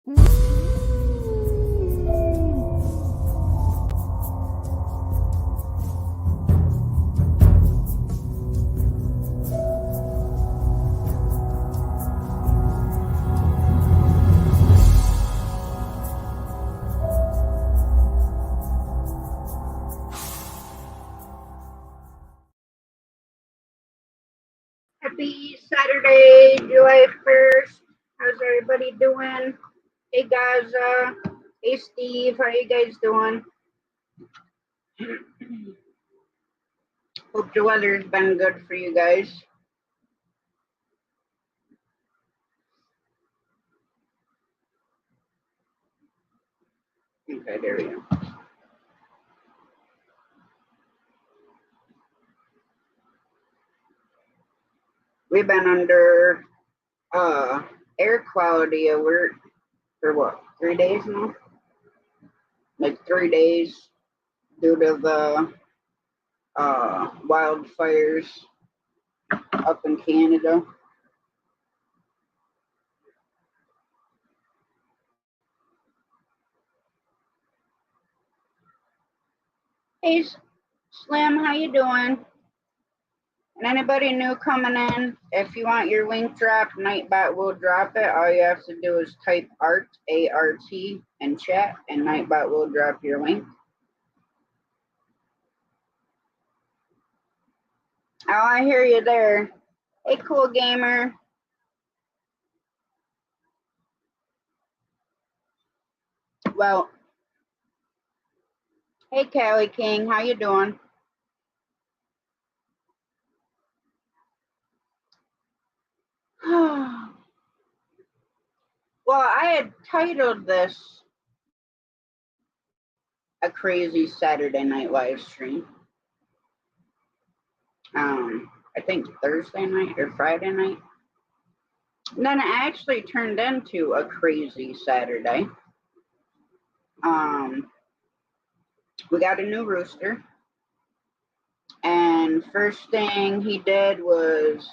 Happy Saturday, July 1st. How's everybody doing? Hey, Gaza. Hey, Steve. How you guys doing? Hope the weather's been good for you guys. Okay, there we go. We've been under air quality alert for what, 3 days now? Like 3 days due to the wildfires up in Canada. Hey, Slim, how you doing? And anybody new coming in, if you want your link dropped, Nightbot will drop it. All you have to do is type ART, A-R-T, in chat, and Nightbot will drop your link. Oh, I hear you there. Hey, cool gamer. Well, hey, Callie King, how you doing? Well, I had titled this a crazy Saturday night live stream. I think Thursday night or Friday night. And then it actually turned into a crazy Saturday. We got a new rooster. And first thing he did was,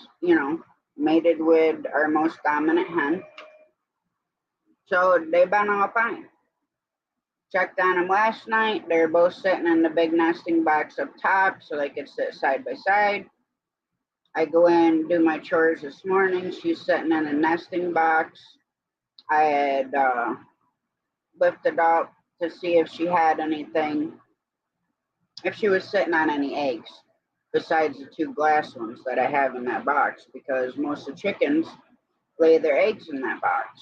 mated with our most dominant hen. So they've been all fine. Checked on them last night. They're both sitting in the big nesting box up top so they could sit side by side. I go in, do my chores this morning. She's sitting in a nesting box. I had lifted up to see if she had anything, if she was sitting on any eggs besides the 2 glass ones that I have in that box, because most of the chickens lay their eggs in that box.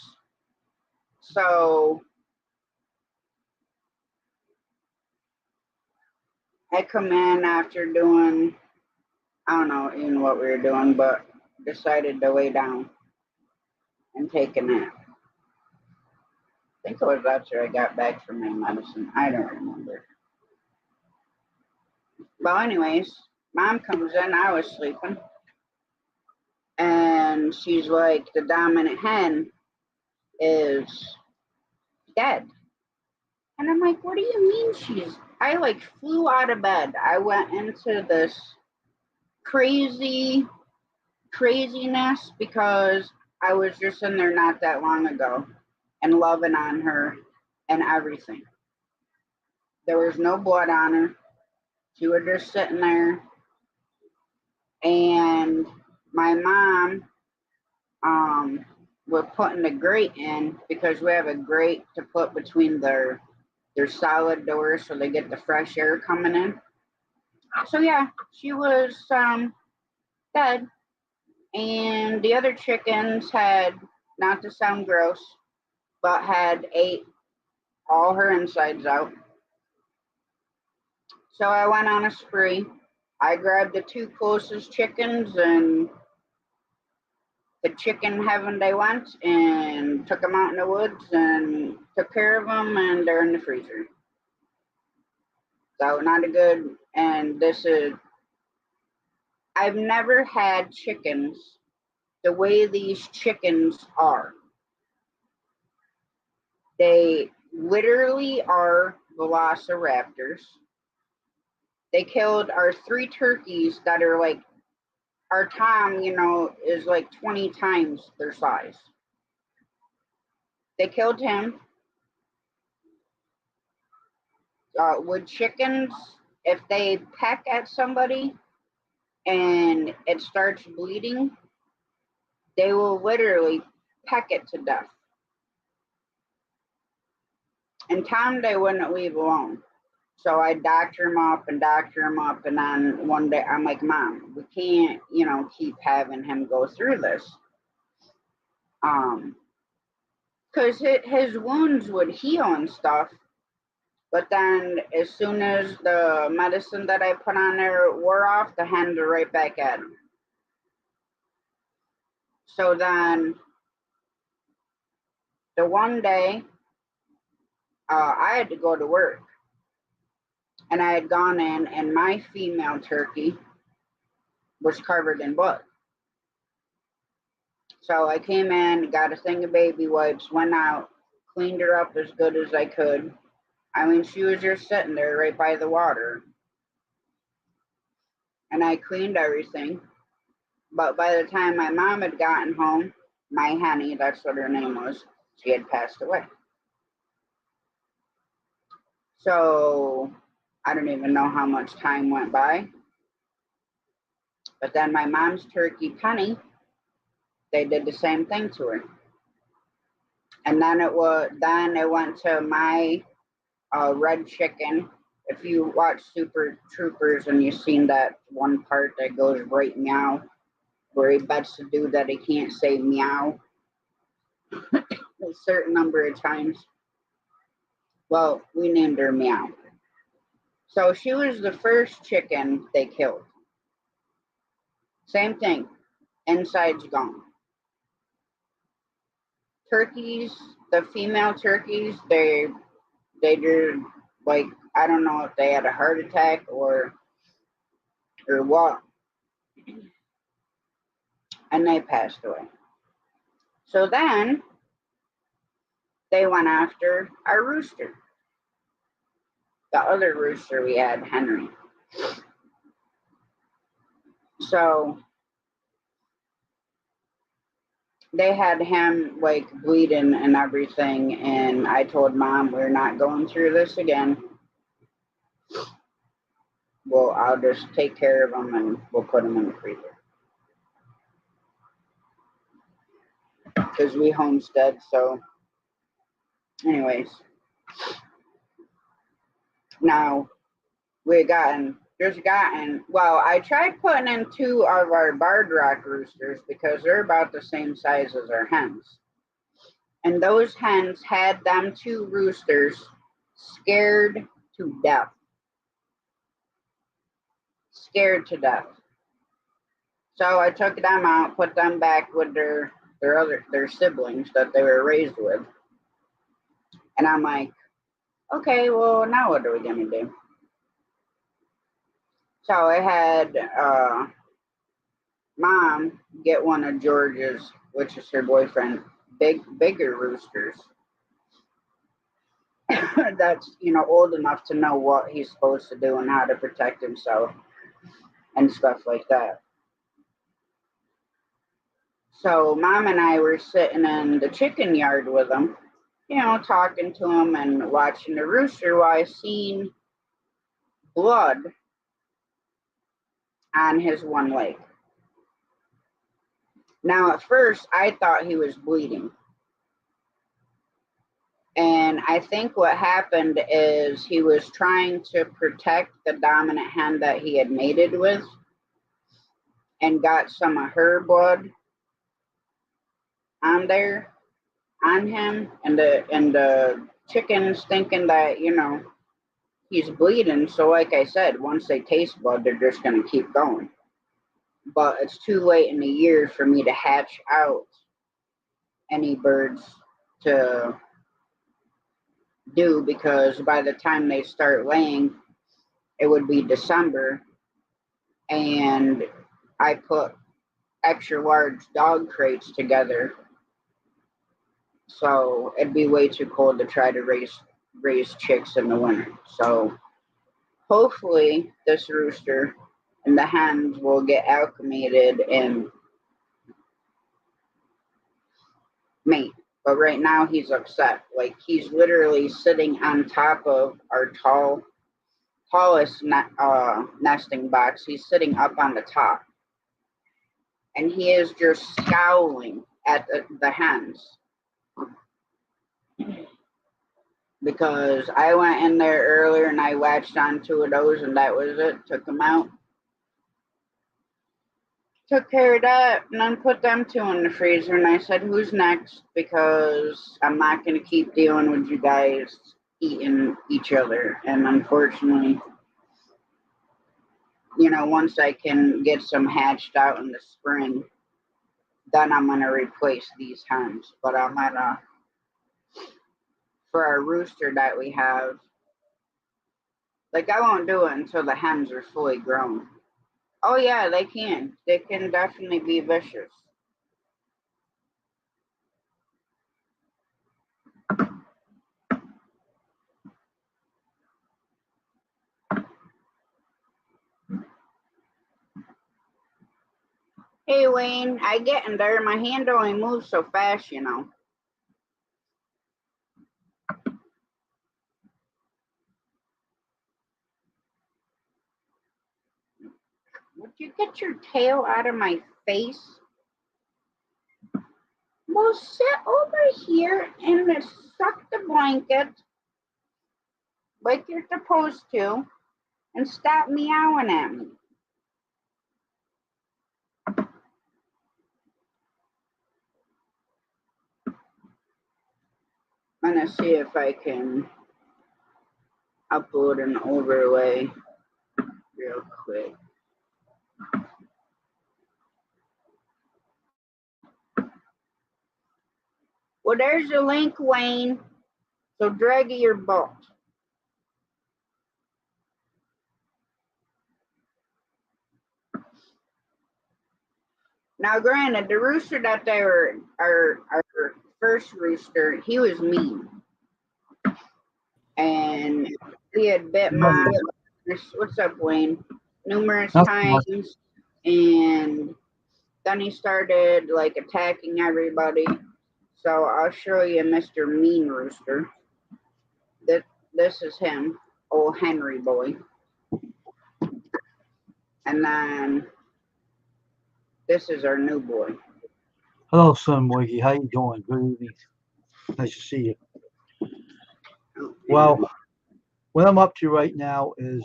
So I come in after doing, I don't know even what we were doing, but decided to lay down and take a nap. I think it was after I got back from my medicine. I don't remember. Well, anyways, Mom comes in. I was sleeping. And she's like, the dominant hen is dead. And I'm like, what do you mean I like flew out of bed. I went into this craziness because I was just in there not that long ago and loving on her and everything. There was no blood on her. She was just sitting there. And my mom was putting the grate in because we have a grate to put between their solid doors so they get the fresh air coming in. So yeah, she was dead. And the other chickens had, not to sound gross, but had ate all her insides out. So I went on a spree. I grabbed the 2 closest chickens and the chicken heaven they went and took them out in the woods and took care of them, and they're in the freezer. So not a good, and this is, I've never had chickens the way these chickens are. They literally are velociraptors. They killed our 3 turkeys that are like, our Tom, is like 20 times their size. They killed him. With chickens, if they peck at somebody and it starts bleeding, they will literally peck it to death. And Tom, they wouldn't leave alone. So I doctor him up, and then one day I'm like, Mom, we can't, keep having him go through this. Because his wounds would heal and stuff, but then as soon as the medicine that I put on there wore off, the hens are right back at him. So then the one day, I had to go to work, and I had gone in, and my female turkey was covered in blood. So I came in, got a thing of baby wipes, went out, cleaned her up as good as I could. I mean, she was just sitting there right by the water. And I cleaned everything. But by the time my mom had gotten home, my Henny, that's what her name was, she had passed away. So I don't even know how much time went by. But then my mom's turkey, Penny, they did the same thing to her. And then it went to my red chicken. If you watch Super Troopers and you've seen that one part that goes right meow, where he bets the dude that he can't say meow a certain number of times. Well, we named her Meow. So she was the first chicken they killed. Same thing, inside's gone. Turkeys, the female turkeys, they did, like, I don't know if they had a heart attack or what, and they passed away. So then they went after our rooster, the other rooster we had, Henry. So they had him like bleeding and everything, and I told Mom, we're not going through this again. Well, I'll just take care of him and we'll put him in the freezer. Because we homestead, so anyways. Now, well, I tried putting in 2 of our barred rock roosters because they're about the same size as our hens. And those hens had them 2 roosters scared to death. Scared to death. So I took them out, put them back with their siblings that they were raised with. And I'm like, okay, well, now what are we going to do? So I had Mom get one of George's, which is her boyfriend, bigger roosters. That's, old enough to know what he's supposed to do and how to protect himself and stuff like that. So Mom and I were sitting in the chicken yard with him, talking to him and watching the rooster while I seen blood on his one leg. Now, at first, I thought he was bleeding. And I think what happened is he was trying to protect the dominant hen that he had mated with and got some of her blood on him, and the chickens thinking that, he's bleeding. So like I said, once they taste blood, they're just going to keep going. But it's too late in the year for me to hatch out any birds to do, because by the time they start laying, it would be December, and I put extra large dog crates together, so it'd be way too cold to try to raise chicks in the winter. So hopefully this rooster and the hens will get acclimated and mate. But right now he's upset. Like he's literally sitting on top of our tallest nesting box. He's sitting up on the top, and he is just scowling at the hens. Because I went in there earlier and I latched on 2 of those, and that was it. Took them out. Took care of that, and then put them 2 in the freezer. And I said, who's next? Because I'm not going to keep dealing with you guys eating each other. And unfortunately, once I can get some hatched out in the spring, then I'm going to replace these hens. But I'm at for our rooster that we have, like I won't do it until the hens are fully grown. Oh yeah, they can. They can definitely be vicious. Hey Wayne, I get in there. My hand only moves so fast, Would you get your tail out of my face? Well, sit over here and suck the blanket like you're supposed to and stop meowing at me. I'm going to see if I can upload an overlay real quick. Well, there's a link, Wayne. So drag your butt. Now, granted, the rooster that they were, our first rooster, he was mean. And he had bit mom. What's up, Wayne? Numerous times. And then he started like attacking everybody. So I'll show you Mr. Mean Rooster. This is him, old Henry boy. And then this is our new boy. Hello, son Wiggy. How you doing? Good evening. Nice to see you. Well, what I'm up to right now is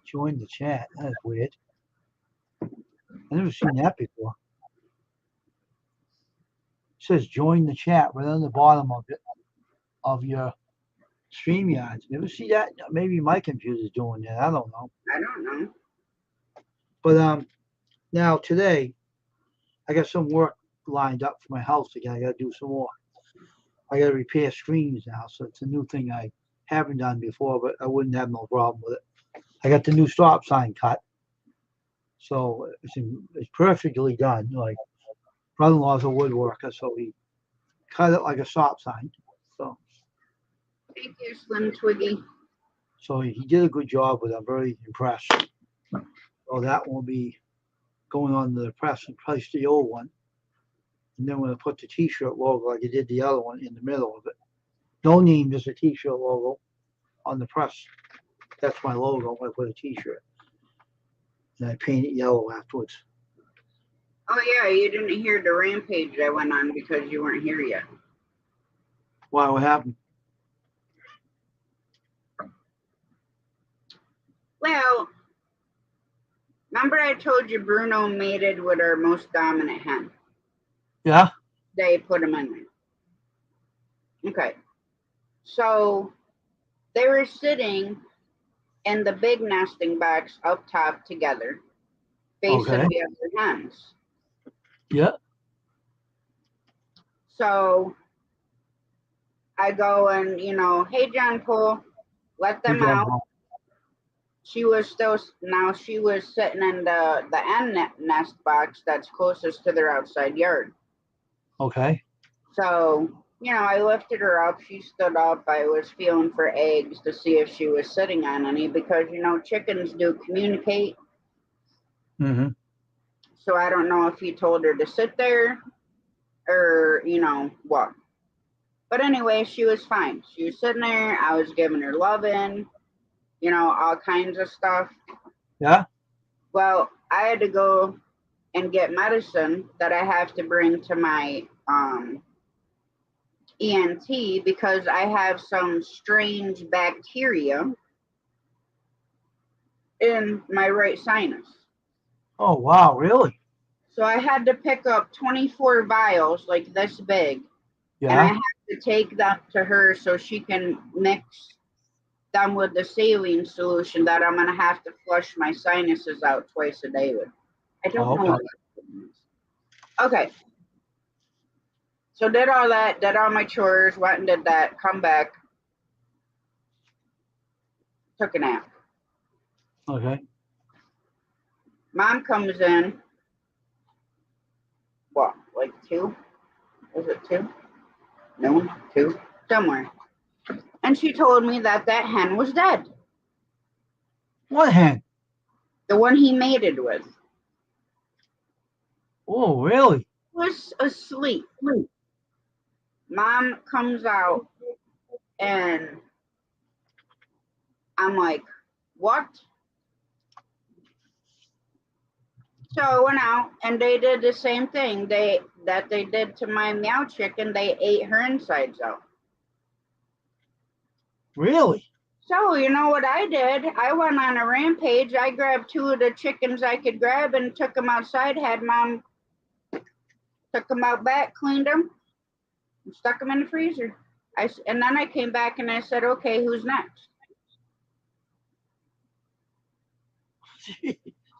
join the chat. That's weird. I've never seen that before. It says join the chat right on the bottom of your StreamYard. You ever see that? Maybe my computer's doing that. I don't know. I don't know. But now today I got some work lined up for my house again. I got to do some more. I got to repair screens now, so it's a new thing I haven't done before, but I wouldn't have no problem with it. I got the new stop sign cut, so it's perfectly done. Like brother-in-law's a woodworker, so he cut it like a stop sign. So thank you, Slim Twiggy. So he did a good job with it. I'm very impressed. So that will be going on the press and place the old one. And then we're going to put the t-shirt logo like I did the other one in the middle of it. No name, just a t-shirt logo on the press. That's my logo. I put a t-shirt. And I paint it yellow afterwards. Oh yeah, you didn't hear the rampage I went on because you weren't here yet. Why? What happened? Well, remember I told you Bruno mated with our most dominant hen? Yeah. They put him in there. Okay. So they were sitting in the big nesting box up top together, facing the other hens. Yeah. So I go and, hey, John Paul, let them out. She was sitting in the end nest box that's closest to their outside yard. Okay. So, I lifted her up. She stood up. I was feeling for eggs to see if she was sitting on any because, chickens do communicate. Mm-hmm. So I don't know if he told her to sit there or, what. But anyway, she was fine. She was sitting there. I was giving her loving, all kinds of stuff. Yeah. Well, I had to go and get medicine that I have to bring to my ENT because I have some strange bacteria in my right sinus. Oh wow, really? So I had to pick up 24 vials like this big, and I Yeah. have to take them to her so she can mix them with the saline solution that I'm going to have to flush my sinuses out twice a day with. I don't Oh, know okay. what that means. Okay. So did all that, did all my chores, went and did that, come back, took a nap. Okay. Mom comes in, what, like 2? Was it 2? Noon? 2? Somewhere. And she told me that that hen was dead. What hen? The one he mated with Oh, really? was asleep. Mom comes out and I'm like, what? So I went out and they did the same thing they did to my meow chicken. They ate her insides out. Really? So you know what I did? I went on a rampage. I grabbed 2 of the chickens I could grab and took them outside. Had Mom took them out back, cleaned them, and stuck them in the freezer. And then I came back and I said, okay, who's next?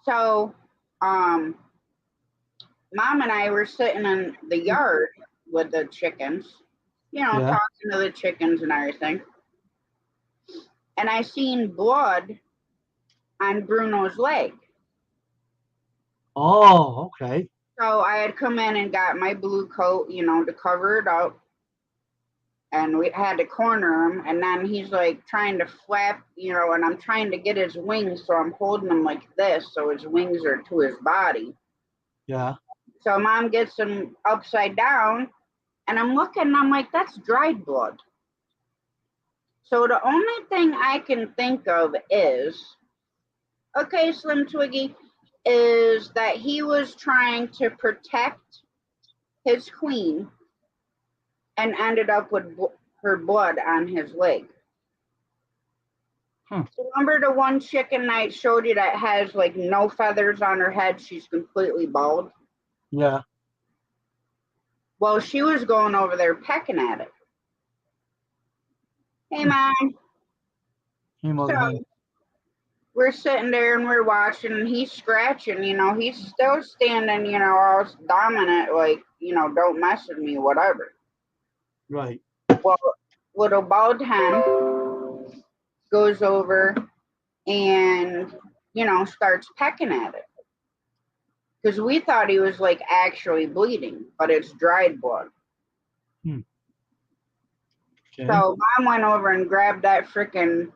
So, Mom and I were sitting in the yard with the chickens, Yeah. talking to the chickens and everything. And I seen blood on Bruno's leg. Oh, okay. So I had come in and got my blue coat, to cover it up. And we had to corner him. And then he's like trying to flap, and I'm trying to get his wings. So I'm holding him like this. So his wings are to his body. Yeah. So Mom gets him upside down. And I'm looking and I'm like, that's dried blood. So the only thing I can think of is, okay, Slim Twiggy, is that he was trying to protect his queen and ended up with her blood on his leg. Remember the one chicken I showed you that has like no feathers on her head? She's completely bald. Yeah. Well, she was going over there pecking at it. Hey, Mom. Hey, mother So hen. we're sitting there and we're watching, and he's scratching. He's still standing. All dominant, like don't mess with me, whatever. Right. Well, little bald hen goes over and starts pecking at it because we thought he was like actually bleeding, but it's dried blood. Okay. So Mom went over and grabbed that freaking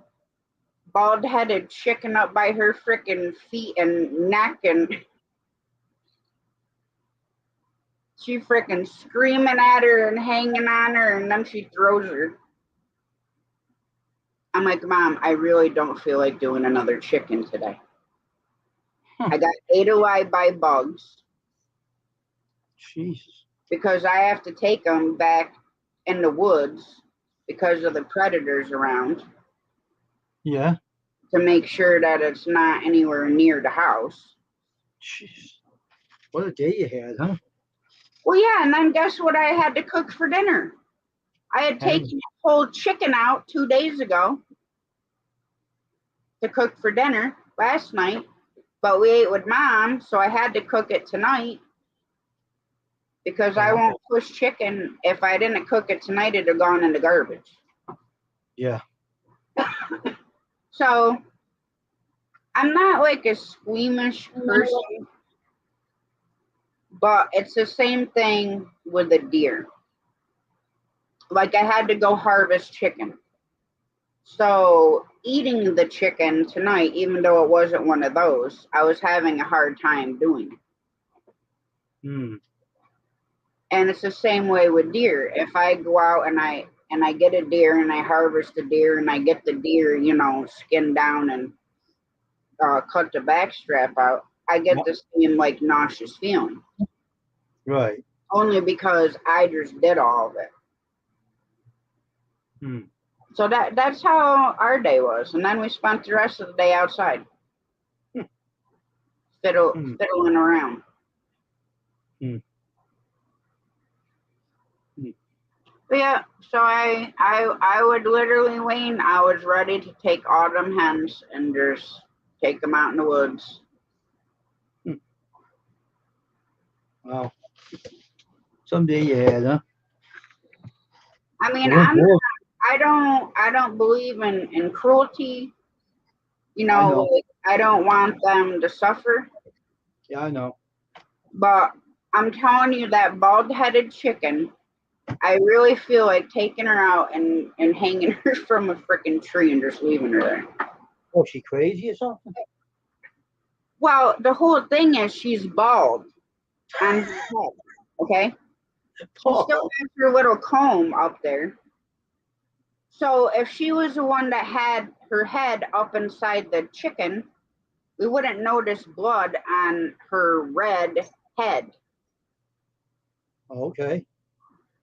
bald-headed chicken up by her freaking feet and neck, and she freaking screaming at her and hanging on her, and then she throws her. I'm like, Mom, I really don't feel like doing another chicken today. I got ate alive by bugs. Jesus. Because I have to take them back in the woods because of the predators around. Yeah. To make sure that it's not anywhere near the house. Jeez. What a day you had, huh? Well, yeah, and then guess what I had to cook for dinner? I had taken a whole chicken out 2 days ago to cook for dinner last night, but we ate with Mom, so I had to cook it tonight because I won't push chicken. If I didn't cook it tonight, it'd have gone in the garbage. Yeah. So I'm not like a squeamish person, but it's the same thing with the deer. Like I had to go harvest chicken. So eating the chicken tonight, even though it wasn't one of those, I was having a hard time doing it. And it's the same way with deer. If I go out and I get a deer and I harvest a deer and I get the deer, skinned down and cut the back strap out, I get the same like nauseous feeling. Right. Only because I just did all of it. Hmm. So that's how our day was, and then we spent the rest of the day outside, fiddling around. Hmm. Hmm. But yeah, so I would literally, Wayne, I was ready to take autumn hens and just take them out in the woods. Wow. Someday you had, huh? I mean, I think I don't believe in cruelty. I know. Like, I don't want them to suffer. Yeah, I know. But I'm telling you, that bald-headed chicken, I really feel like taking her out and hanging her from a freaking tree and just leaving her there. Oh, she crazy or something? Well, the whole thing is she's bald on her head. Okay, she still has her little comb up there. So if she was the one that had her head up inside the chicken, we wouldn't notice blood on her red head. Oh, okay.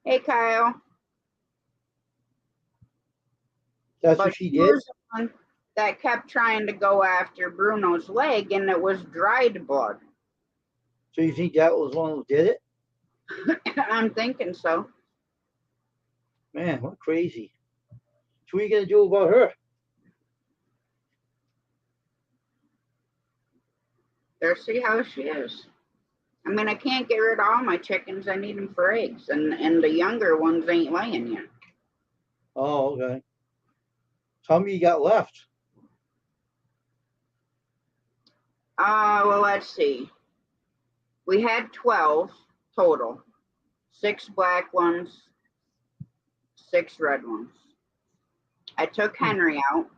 Hey, Kyle. That's But what she she did? was the one that kept trying to go after Bruno's leg, and it was dried blood. So you think that was one who did it? I'm thinking so. Man, what crazy. So what are you going to do about her? Let's see how she is. I mean, I can't get rid of all my chickens. I need them for eggs, and the younger ones ain't laying yet. Oh, okay. So how many you got left? Well, let's see. We had 12 total. 6 black ones, 6 red ones. I took Henry out,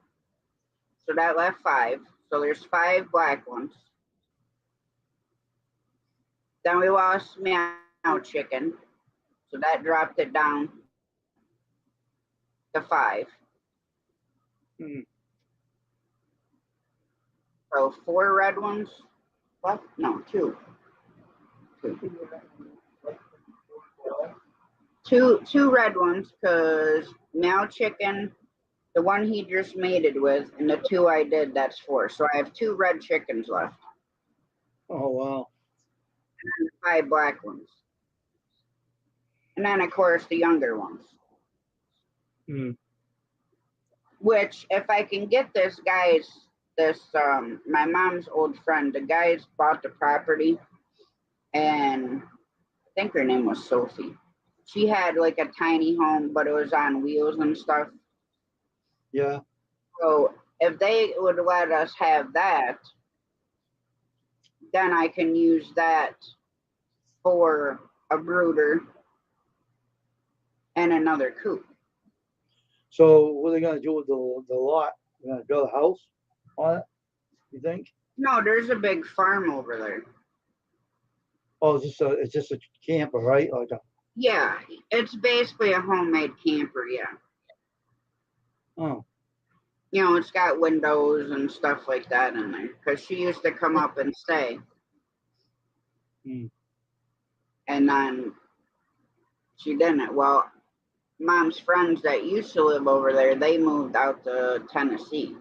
so that left 5. So there's 5 black ones. Then we lost Meow Chicken, so that dropped it down to 5. Hmm. So 4 red ones left? No, 2. 2 red ones, because Meow Chicken, the one he just mated with, and the 2 I did, that's 4. So I have 2 red chickens left. Oh, wow. And 5 black ones. And then, of course, the younger ones. Hmm. Which, if I can get this my mom's old friend, the guys bought the property, and I think her name was Sophie. She had like a tiny home, but it was on wheels and stuff. Yeah. So if they would let us have that, then I can use that for a brooder and another coop. So what are they going to do with the lot? They're going to build a house on it, you think? No, there's a big farm over there. Oh, it's just a camper, right? Like a, Yeah, it's basically a homemade camper, yeah. oh, It's got windows and stuff like that in there. Because she used to come up and stay. hmm. And then she didn't. Well, mom's friends that used to live over there, they moved out to Tennessee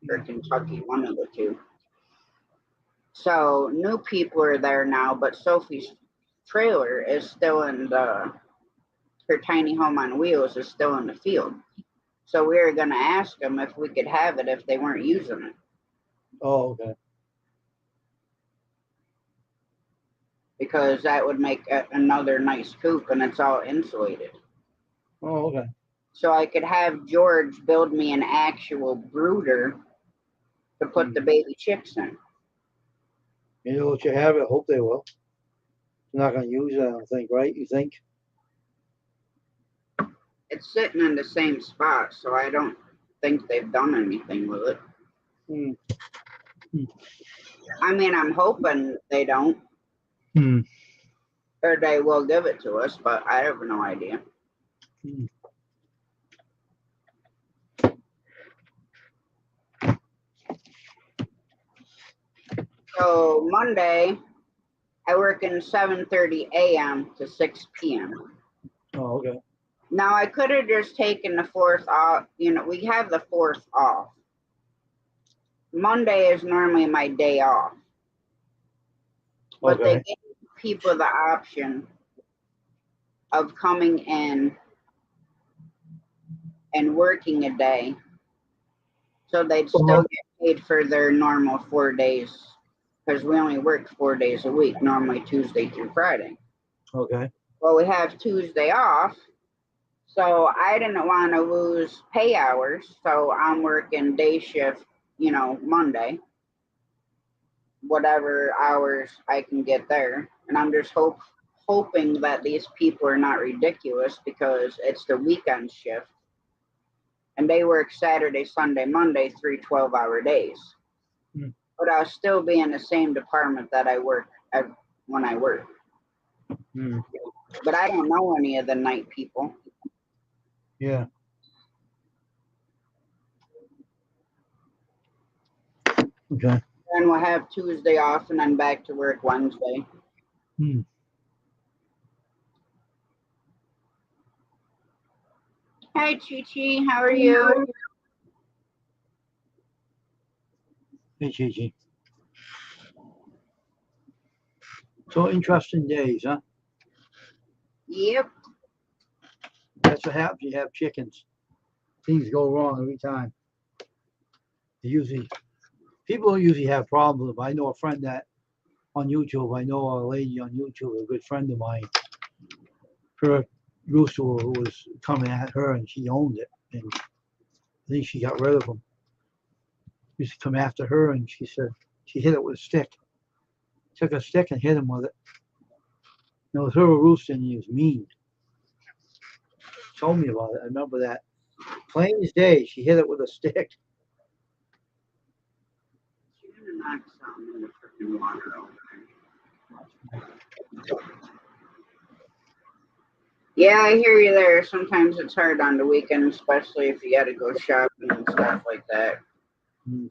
or Kentucky, one of the two. So new people are there now, but Sophie's trailer is still her tiny home on wheels is still in the field. So we were going to ask them if we could have it if they weren't using it. Oh, okay. Because that would make another nice coop, and it's all insulated. Oh, okay. So I could have George build me an actual brooder to put the baby chicks in. You know what you have? I hope they will. They're not going to use it, I don't think, right? You think? It's sitting in the same spot, so I don't think they've done anything with it. Hmm. I mean, I'm hoping they don't. Hmm. or they will give it to us, but I have no idea. Hmm. So Monday, I work in 7:30 a.m. to 6 p.m. Oh, okay. Now I could have just taken the 4th off. We have the 4th off. Monday is normally my day off, but they Okay. gave people the option of coming in and working a day, so they'd still Uh-huh. get paid for their normal 4 days, because we only work 4 days a week, normally Tuesday through Friday. Okay. Well, we have Tuesday off, so I didn't want to lose pay hours, so I'm working day shift, Monday, whatever hours I can get there. And I'm just hoping that these people are not ridiculous, because it's the weekend shift and they work Saturday, Sunday, Monday, 3 12-hour days. Hmm. But I'll still be in the same department that I work when I work. Hmm. But I don't know any of the night people. Yeah. Okay. Then we'll have Tuesday off and then back to work Wednesday. Hmm. Hi, Chi Chi. How are you? Hey, Gigi. So interesting days, huh? Yep. That's what happens. You have chickens. Things go wrong every time. People don't usually have problems. I know a friend that on YouTube. I know a lady on YouTube, a good friend of mine. Her rooster was coming at her, and she owned it. And I think she got rid of him. He used to come after her, and she said she hit it with a stick. Took a stick and hit him with it. It was her rooster, and he was mean. She told me about it. I remember that. Plain as day, she hit it with a stick. She's gonna knock something in the freaking water over there. Yeah, I hear you there. Sometimes it's hard on the weekend, especially if you got to go shopping and stuff like that. Mm.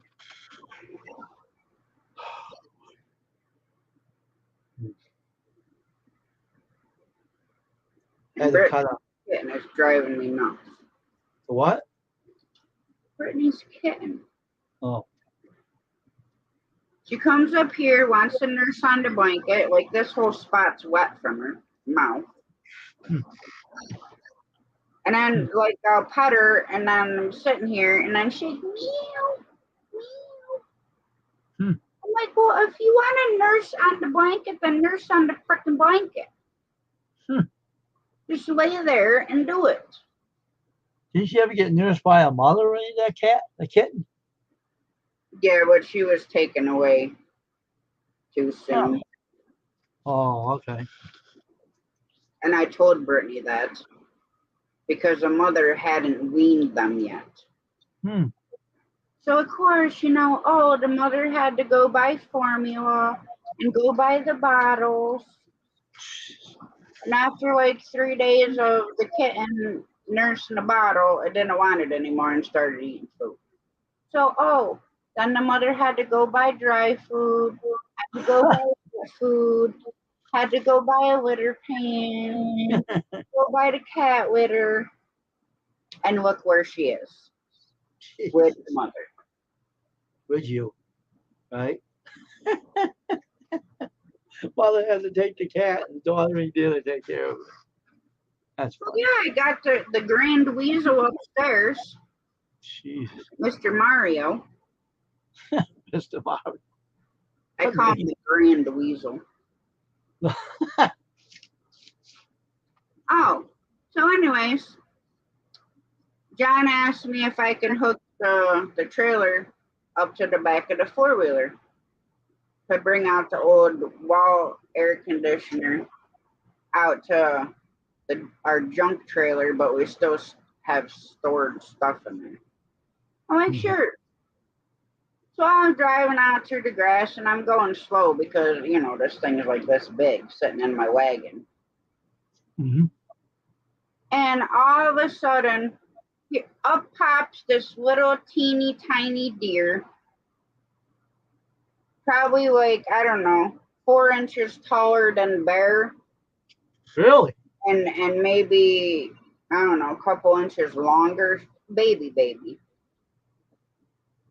Had And to cut Brittany's up. kitten is driving me nuts. What? Brittany's kitten. Oh. She comes up here, wants to nurse on the blanket. Like, this whole spot's wet from her mouth. Hmm. And then, like, I'll pet her, and then I'm sitting here, and then she's meow, meow. Hmm. I'm like, well, if you want to nurse on the blanket, then nurse on the freaking blanket. Hmm. Just lay there and do it. Did she ever get nursed by a mother or any of that cat, a kitten? Yeah, but she was taken away too soon. Oh, okay. And I told Brittany that, because the mother hadn't weaned them yet. Hmm. So, of course, the mother had to go buy formula and go buy the bottles. And after like 3 days of the kitten nursing the bottle, it didn't want it anymore and started eating food. So, then the mother had to go buy dry food, had to go buy wet food, had to go buy a litter pan, go buy the cat litter, and look where she is with the mother. With you, right? Mother had to take the cat, and daughter ain't there to take care of it. That's Well, funny. yeah, I got the grand weasel upstairs, Jesus, Mr. Mario. Mr. Mario. I call him the grand weasel. Oh, so anyways, John asked me if I can hook the trailer up to the back of the four-wheeler to bring out the old wall air conditioner out to our junk trailer, but we still have stored stuff in there. I'm like, Mhm. sure. So I'm driving out through the grass and I'm going slow because, this thing is like this big sitting in my wagon. Mm-hmm. And all of a sudden, up pops this little teeny tiny deer, probably like, I don't know, 4 inches taller than bear Really? and maybe, I don't know, a couple inches longer, baby.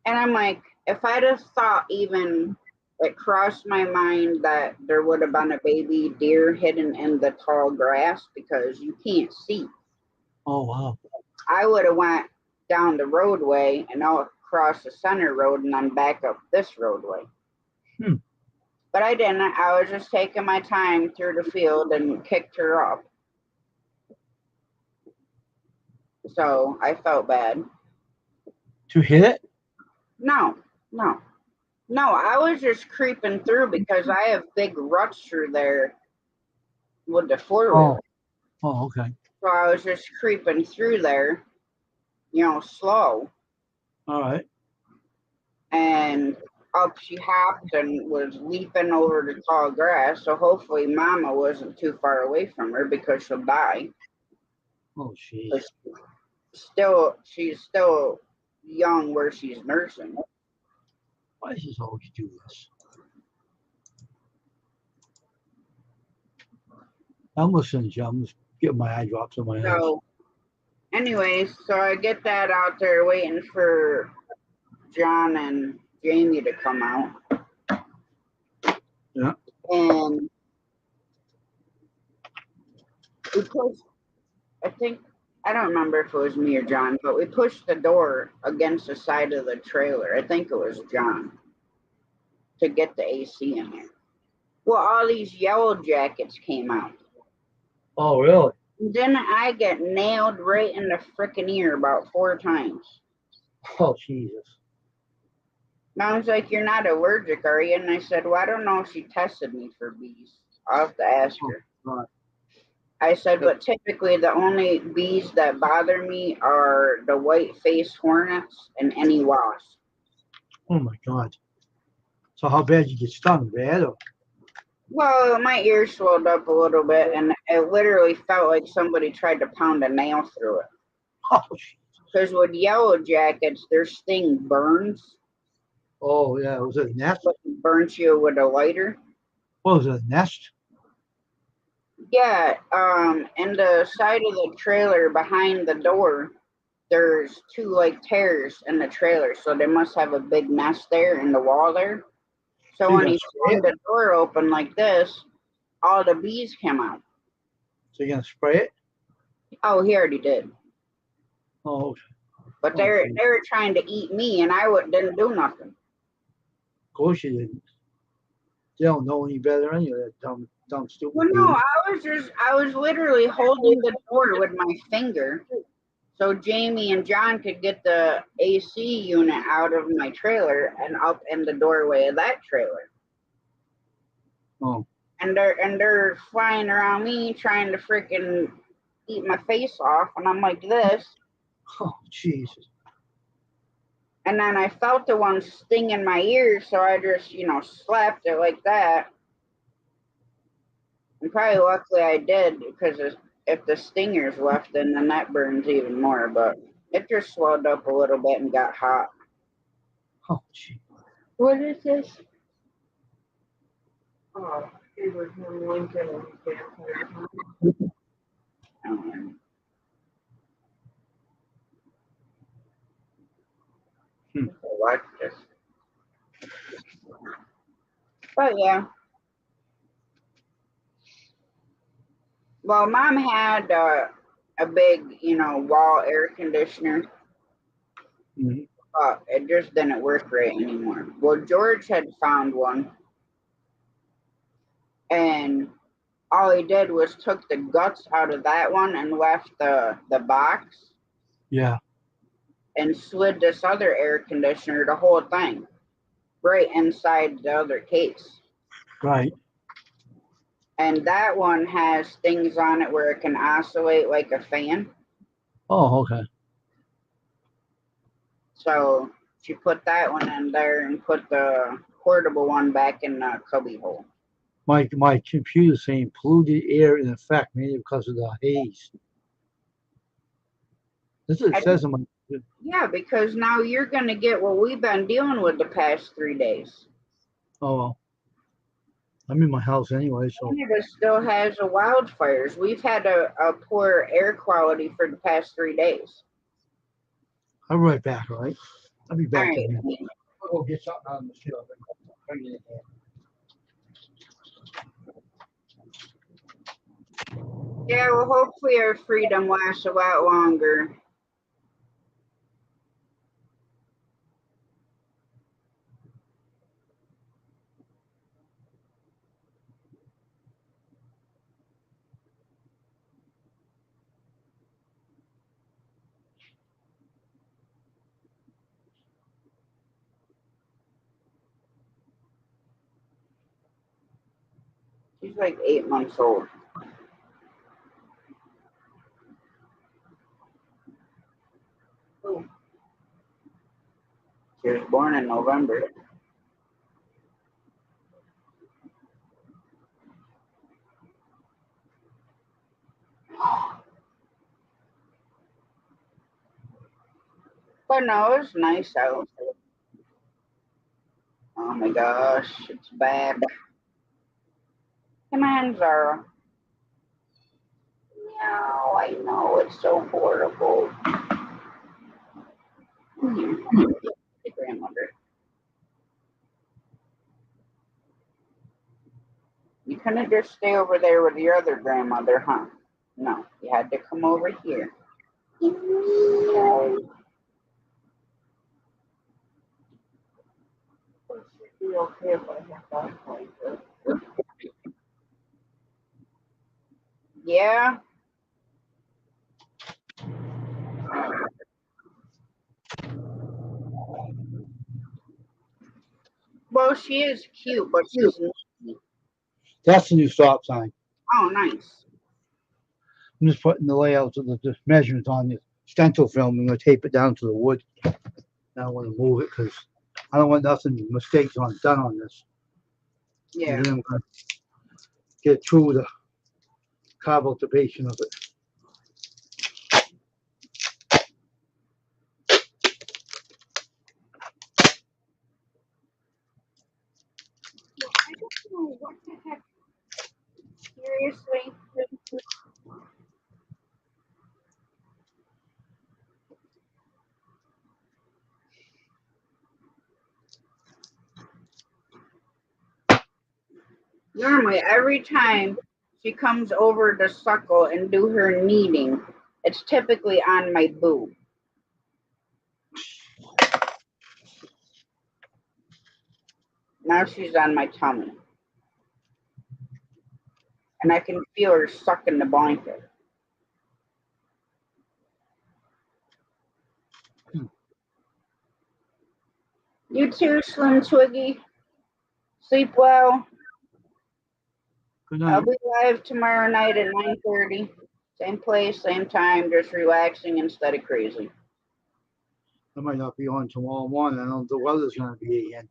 And I'm like, if I'd have thought even it crossed my mind that there would have been a baby deer hidden in the tall grass because you can't see, Oh, wow. I would have went down the roadway and out across the center road and then back up this roadway. Hmm. But I didn't. I was just taking my time through the field and kicked her up. So I felt bad. To hit it? No, no. No, I was just creeping through because I have big ruts through there with the four Oh, wheeler. oh, okay. So I was just creeping through there, slow. All right. And up she hopped and was leaping over the tall grass. So hopefully Mama wasn't too far away from her because she'll die. Oh, jeez. But she's still young where she's nursing. Why does this always do this? I'm listening, Jim. I'm just getting my eye drops on my eyes. So anyways, so I get that out there waiting for John and Jamie to come out. Yeah. And we pushed, I don't remember if it was me or John, but we pushed the door against the side of the trailer. I think it was John to get the AC in there. Well, all these yellow jackets came out. Oh, really? Then I get nailed right in the frickin' ear about 4 times. Oh, Jesus. Mom's like, "You're not allergic, are you?" And I said, "Well, I don't know if she tested me for bees. I'll have to ask her." God. I said, "But typically the only bees that bother me are the white-faced hornets and any wasps." Oh, my God. So how bad you get stung? Bad? Or? Well, my ear swelled up a little bit, and it literally felt like somebody tried to pound a nail through it. Oh, Because with yellow jackets, their sting burns, oh, yeah. Was it a nest? but it burns you with a lighter. What was it, a nest? Yeah, in the side of the trailer behind the door, there's 2 like tears in the trailer, so they must have a big nest there in the wall there. So So you when got to he spray flung it? the door open like this, all the bees came out. So you're going to spray it? Oh, he already did. Oh, okay. But Oh, they geez. were trying to eat me, and I didn't do nothing. Of course you didn't. They don't know any better anyway, that dumb, stupid Well, no, bees. I was literally holding the door with my finger so Jamie and John could get the AC unit out of my trailer and up in the doorway of that trailer. Oh, And they're flying around me trying to freaking eat my face off, and I'm like this. oh, Jesus. And then I felt the one sting in my ear, so I just, slapped it like that. And probably luckily I did, because if the stinger's left in, then that burns even more. But it just swelled up a little bit and got hot. Oh, gee. What is this? Oh, Abraham Lincoln. Watch this. But yeah. Well, Mom had a big, wall air conditioner, Mhm. but it just didn't work right anymore. Well, George had found one, and all he did was took the guts out of that one and left the box Yeah, and slid this other air conditioner, the whole thing, right inside the other case. right. And that one has things on it where it can oscillate like a fan. Oh, okay. So She put that one in there and put the portable one back in the cubby hole. My computer's saying polluted air in effect, maybe because of the haze. This is what it says on my. Yeah, because now you're going to get what we've been dealing with the past 3 days. Oh well. I'm in my house anyway, so. Canada still has the wildfires. We've had a poor air quality for the past 3 days. I'll be right back, all right? I'll be All back right. in a minute. I'll go get something out of the shelf. Bring it in here. Yeah, well, hopefully our freedom lasts a lot longer. She's like 8 months old. She was born in November. But no, it's nice out. Oh my gosh, it's bad. Come on, Zara. No, I know, it's so horrible. Hey, grandmother. You couldn't just stay over there with your other grandmother, huh? No, you had to come over here. No. It should be okay if I have that like this. Yeah. Well, she is cute, but she's needy. That's the new stop sign. Oh, nice. I'm just putting the layouts of the measurements on the stencil film. I'm going to tape it down to the wood. Now I want to move it because I don't want nothing mistakes done on this. Yeah. And then I'm going to get through the cultivation of it. I don't know what the heck. Seriously? Normally, every time she comes over to suckle and do her kneading, it's typically on my boob. Now she's on my tummy. And I can feel her sucking the blanket. You too, Slim Twiggy. Sleep well. Good I'll night. be live tomorrow night at 9:30. Same place, same time, just relaxing instead of crazy. I might not be on tomorrow morning. I don't know if the weather's going to be again.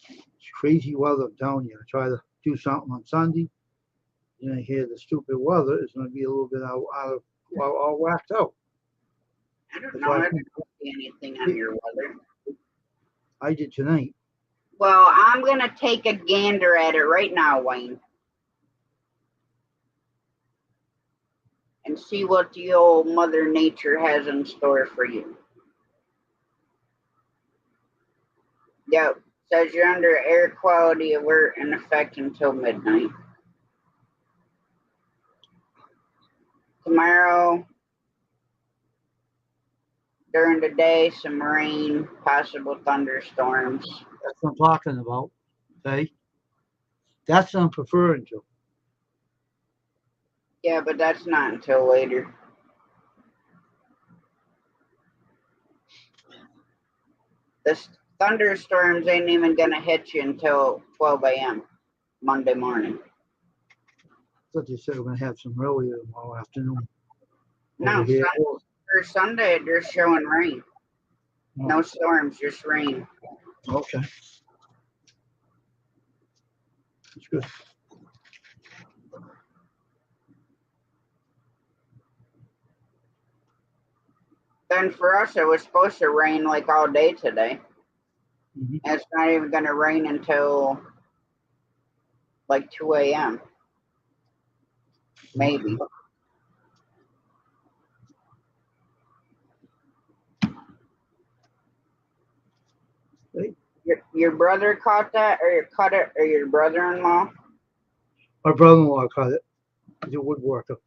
It's crazy weather down here. I try to do something on Sunday. Then I hear the stupid weather is going to be a little bit all whacked out. I don't That's know. why I don't see anything on your weather. I did tonight. Well, I'm going to take a gander at it right now, Wayne. And see what the old Mother Nature has in store for you. Yep. Says you're under air quality alert in effect until midnight. Tomorrow, during the day, some rain, possible thunderstorms. That's what I'm talking about. Okay? That's what I'm preferring to. Yeah, but that's not until later. The thunderstorms ain't even going to hit you until 12 a.m. Monday morning. I thought they said we're going to have some earlier tomorrow afternoon. No, Over here. for Sunday, they're showing rain. No storms, just rain. Okay. That's good. Then for us, it was supposed to rain like all day today. Mm-hmm. And it's not even going to rain until like 2 a.m. Maybe. Hey. Your brother caught that, or you caught it, or your brother-in-law? My brother-in-law caught it. He's a woodworker.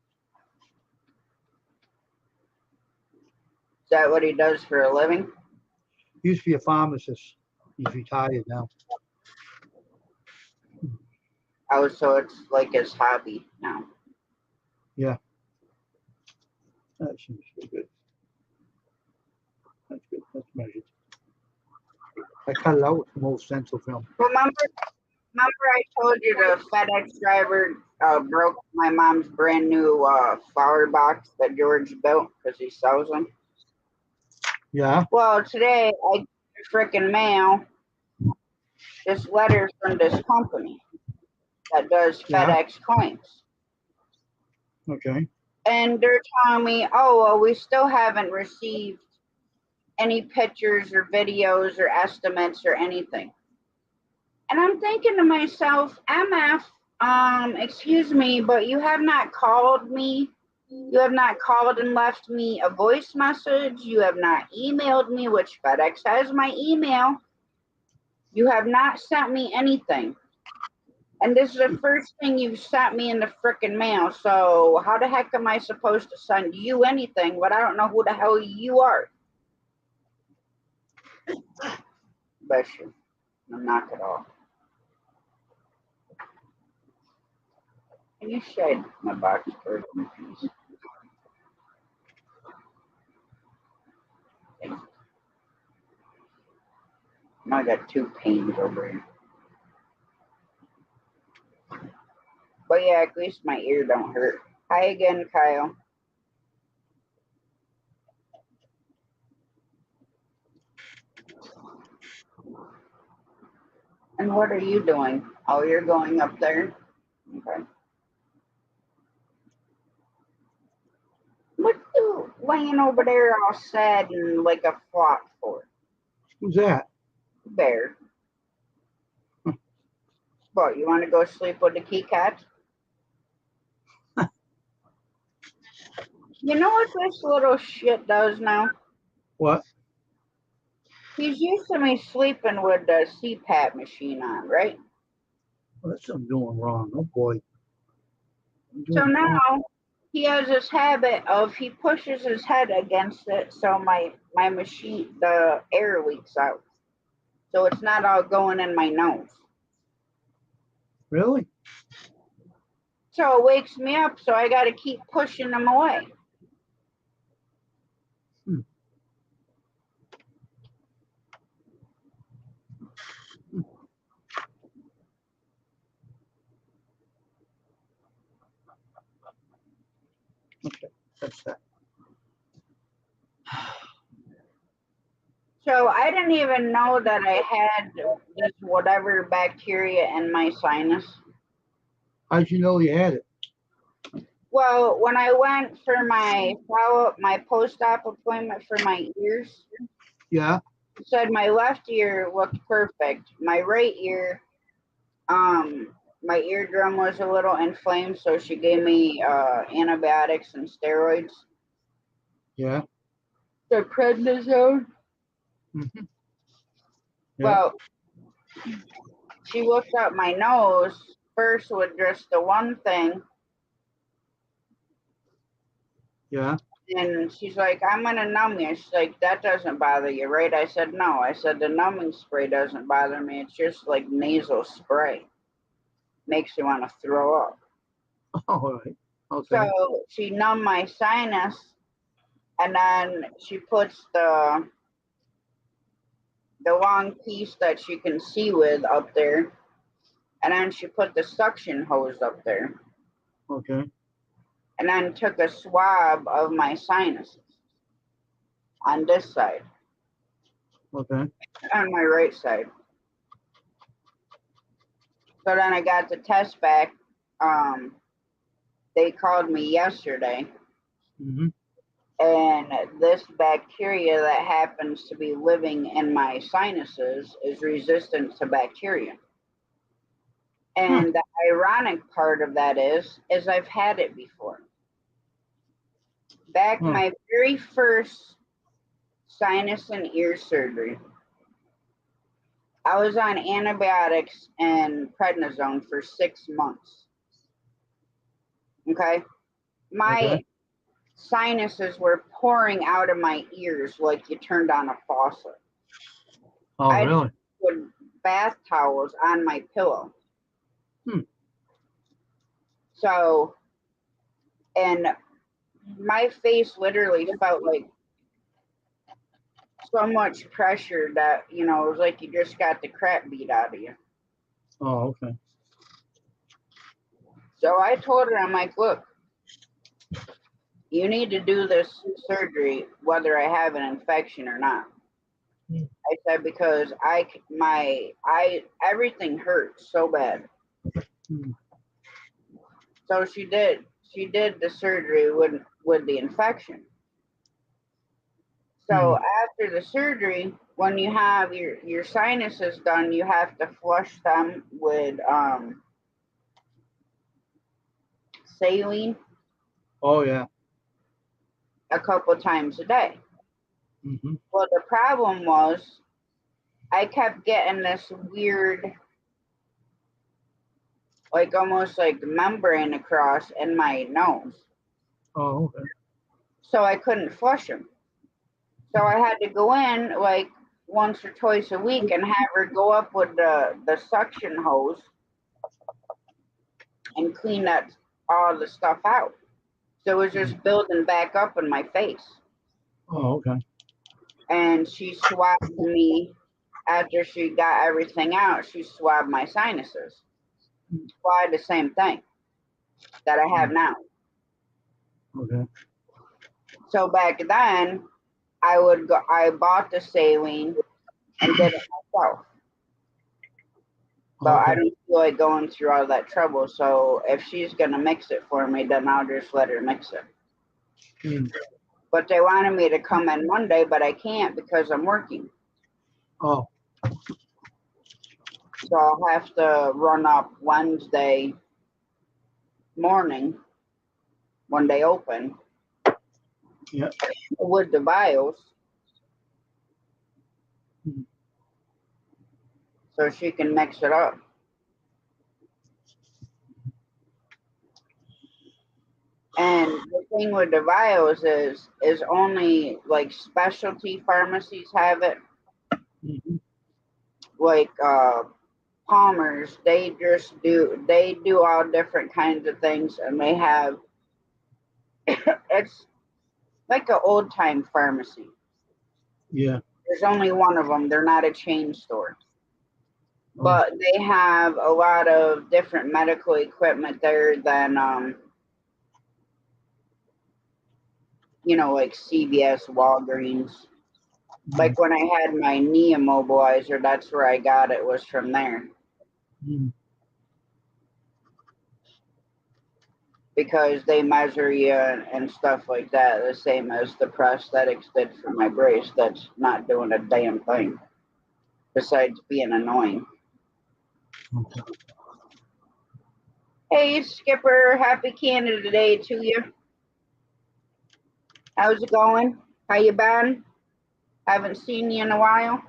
Is that what he does for a living? He used to be a pharmacist. He's retired now. Oh, so it's like his hobby now. Yeah. That seems to be good. That's good. That's measured. I cut it out with some old stencil film. Remember I told you the FedEx driver broke my mom's brand new flower box that George built because he sells them? Yeah. Well, today I got the freaking mail this letter from this company that does FedEx coins. Okay. And they're telling me, oh, well, we still haven't received any pictures or videos or estimates or anything. And I'm thinking to myself, MF, excuse me, but you have not called me. You have not called and left me a voice message. You have not emailed me, which FedEx has my email. You have not sent me anything. And this is the first thing you've sent me in the frickin' mail. So how the heck am I supposed to send you anything when I don't know who the hell you are? Bless you. I'm not at all. Can you shade my box for me, please? Now I got two panes over here. But yeah, at least my ear don't hurt. Hi again, Kyle. And what are you doing? Oh, you're going up there? Okay. What you laying over there all sad and like a flop for? Who's that? Bear. What, you want to go sleep with the key cat? You know what this little shit does now? What? He's used to me sleeping with the CPAP machine on, right? Well, that's what I'm doing wrong. Oh boy. So now he has this habit of he pushes his head against it so my machine, the air leaks out. So it's not all going in my nose. Really? So it wakes me up, so I got to keep pushing him away. Okay. That's that. So I didn't even know that I had this whatever bacteria in my sinus. How'd you know you had it? Well, when I went for my follow-up, my post-op appointment for my ears, Yeah. it said my left ear looked perfect. My right ear, my eardrum was a little inflamed, so she gave me antibiotics and steroids. Yeah. The prednisone. Mm-hmm. Yeah. Well, she looked up my nose first with just the one thing. Yeah. And she's like, I'm gonna numb you. She's like, that doesn't bother you, right? I said, no. I said, the numbing spray doesn't bother me. It's just like nasal spray. Makes you want to throw up. All right. Okay. So she numbed my sinus, and then she puts the long piece that she can see with up there, and then she put the suction hose up there, Okay. and then took a swab of my sinuses on this side. Okay. on my right side. So then I got the test back. Um, they called me yesterday, Mm-hmm. and this bacteria that happens to be living in my sinuses is resistant to bacteria. Huh. And the ironic part of that is I've had it before. Back Huh. my very first sinus and ear surgery, I was on antibiotics and prednisone for 6 months. Okay. My Okay. sinuses were pouring out of my ears like you turned on a faucet. Oh, I had to really? put bath towels on my pillow. Hmm. So, and my face literally felt like so much pressure that, it was like you just got the crap beat out of you. Oh, okay. So I told her, I'm like, look, you need to do this surgery whether I have an infection or not. Hmm. I said because everything hurts so bad. Hmm. So she did the surgery with the infection. Hmm. So after the surgery, when you have your sinuses done, you have to flush them with saline Oh, yeah. a couple times a day. Mm-hmm. Well, the problem was I kept getting this weird, like almost like membrane across in my nose. Oh, okay. So I couldn't flush them. So I had to go in like once or twice a week and have her go up with the suction hose and clean that all the stuff out. So it was just building back up in my face. Oh, okay. And she swabbed me after she got everything out. She swabbed my sinuses. Applied the same thing that I have now. Okay. So back then, I bought the saline and did it myself. But I Okay. don't feel like going through all that trouble. So if she's gonna mix it for me, then I'll just let her mix it. Hmm. But they wanted me to come in Monday, but I can't because I'm working. Oh, So I'll have to run up Wednesday morning when they open yeah. with the vials Hmm. so she can mix it up. And the thing with the vials is only like specialty pharmacies have it, Mm-hmm. like Palmer's. They do all different kinds of things, and they have it's like an old time pharmacy. Yeah. There's only one of them. They're not a chain store, Oh, but they have a lot of different medical equipment there than like CVS, Walgreens. mm, Like when I had my knee immobilizer, that's where I got it, was from there. mm, Because they measure you and stuff like that, the same as the prosthetics did for my brace. That's not doing a damn thing besides being annoying. okay. Hey, Skipper, happy Canada Day to you. How's it going? How you been? Haven't seen you in a while.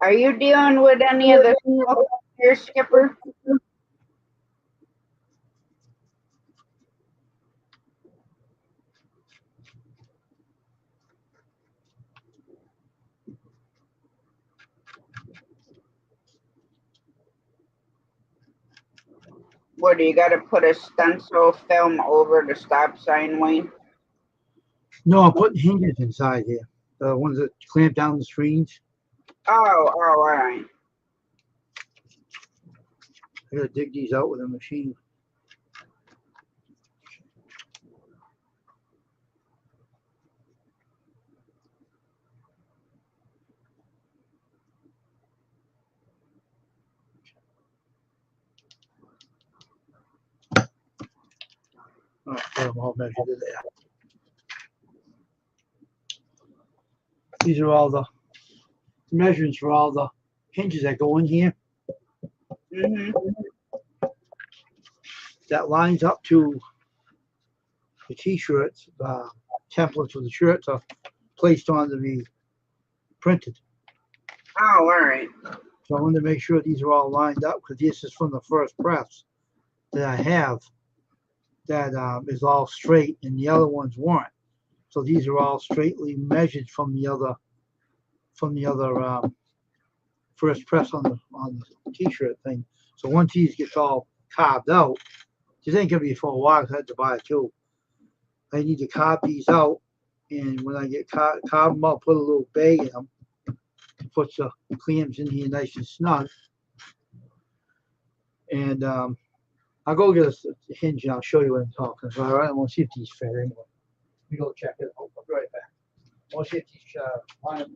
Are you dealing with any of the smoke here, Skipper? What, do you got to put a stencil film over the stop sign, Wayne? No, I'm putting hinges inside here. The ones that clamp down the screens. Oh, all right. I gotta dig these out with a machine. Oh, got them all measured in there. These are all the measurements for all the hinges that go in here. Mm-hmm. That lines up to the t-shirts. Templates for the shirts are placed on to be printed. Oh, all right. So I wanted to make sure these are all lined up because this is from the first press that I have that is all straight and the other ones weren't. So these are all straightly measured from the other first press on the t-shirt thing. So once these gets all carved out, this ain't gonna be for a while. 'Cause I had to buy two. I need to carve these out, and when I get carve them out, put a little bag in them, put the clamps in here nice and snug, and I'll go get a hinge and I'll show you what I'm talking about. All right, I want to see if these fit anyway. Let me go check it. I'll be right back. I want to see if these line up.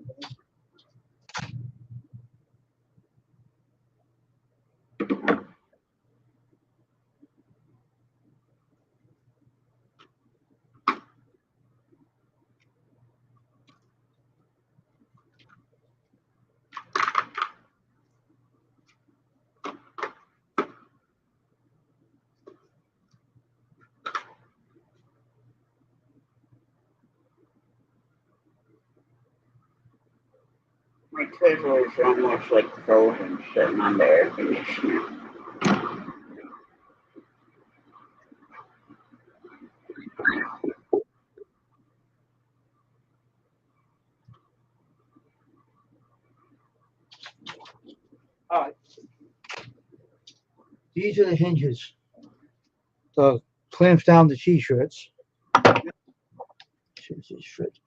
My Twizzlers are almost like frozen sitting on the air conditioner. All right. These are the hinges. The clamps down the t-shirts. Fit.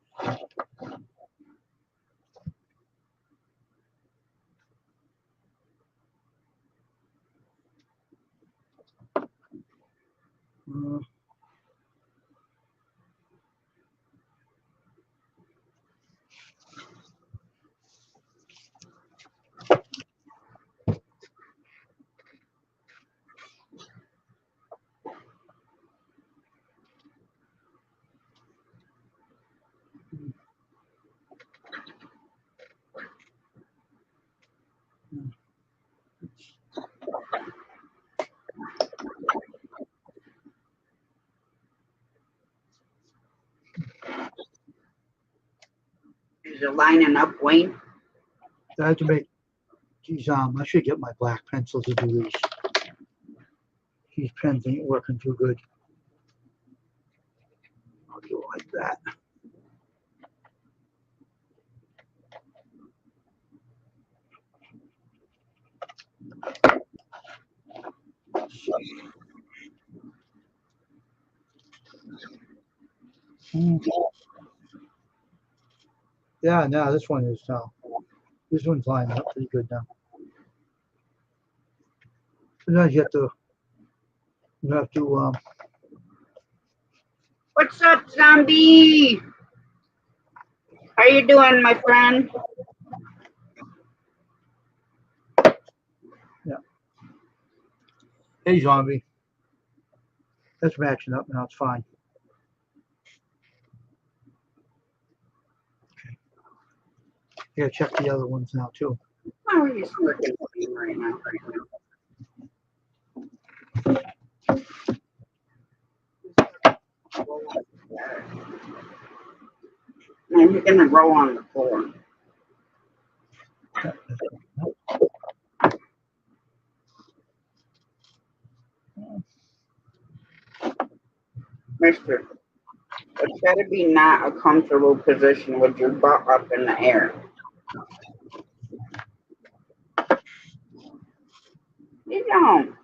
Is it lining up, Wayne? I have to make these. I should get my black pencil to do these. These pens ain't working too good. I'll do it like that. Yeah, now this one is now. This one's lined up pretty good now. Sometimes you have to What's up, zombie? How you doing, my friend? hey zombie. That's matching up now, it's fine. Okay. I gotta check the other ones now too. How are you looking at me right now? And you're gonna roll on the floor. Mister, it's gotta be not a comfortable position with your butt up in the air. You don't.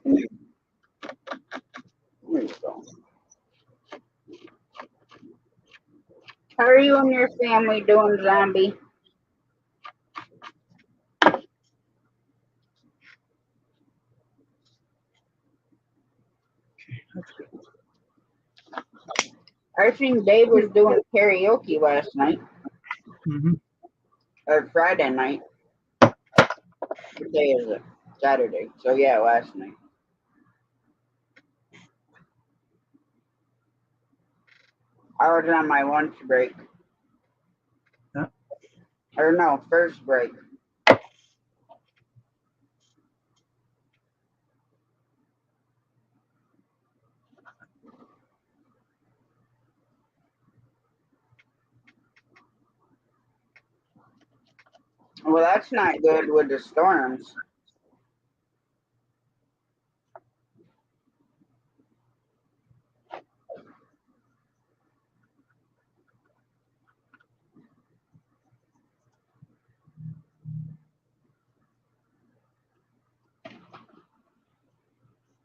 There you go. How are you and your family doing, zombie? I seen Dave was doing karaoke last night, Mm-hmm. or Friday night. What day is it? Saturday. So yeah, last night. I was on my lunch break. Yeah. Or no, first break. Well, that's not good with the storms.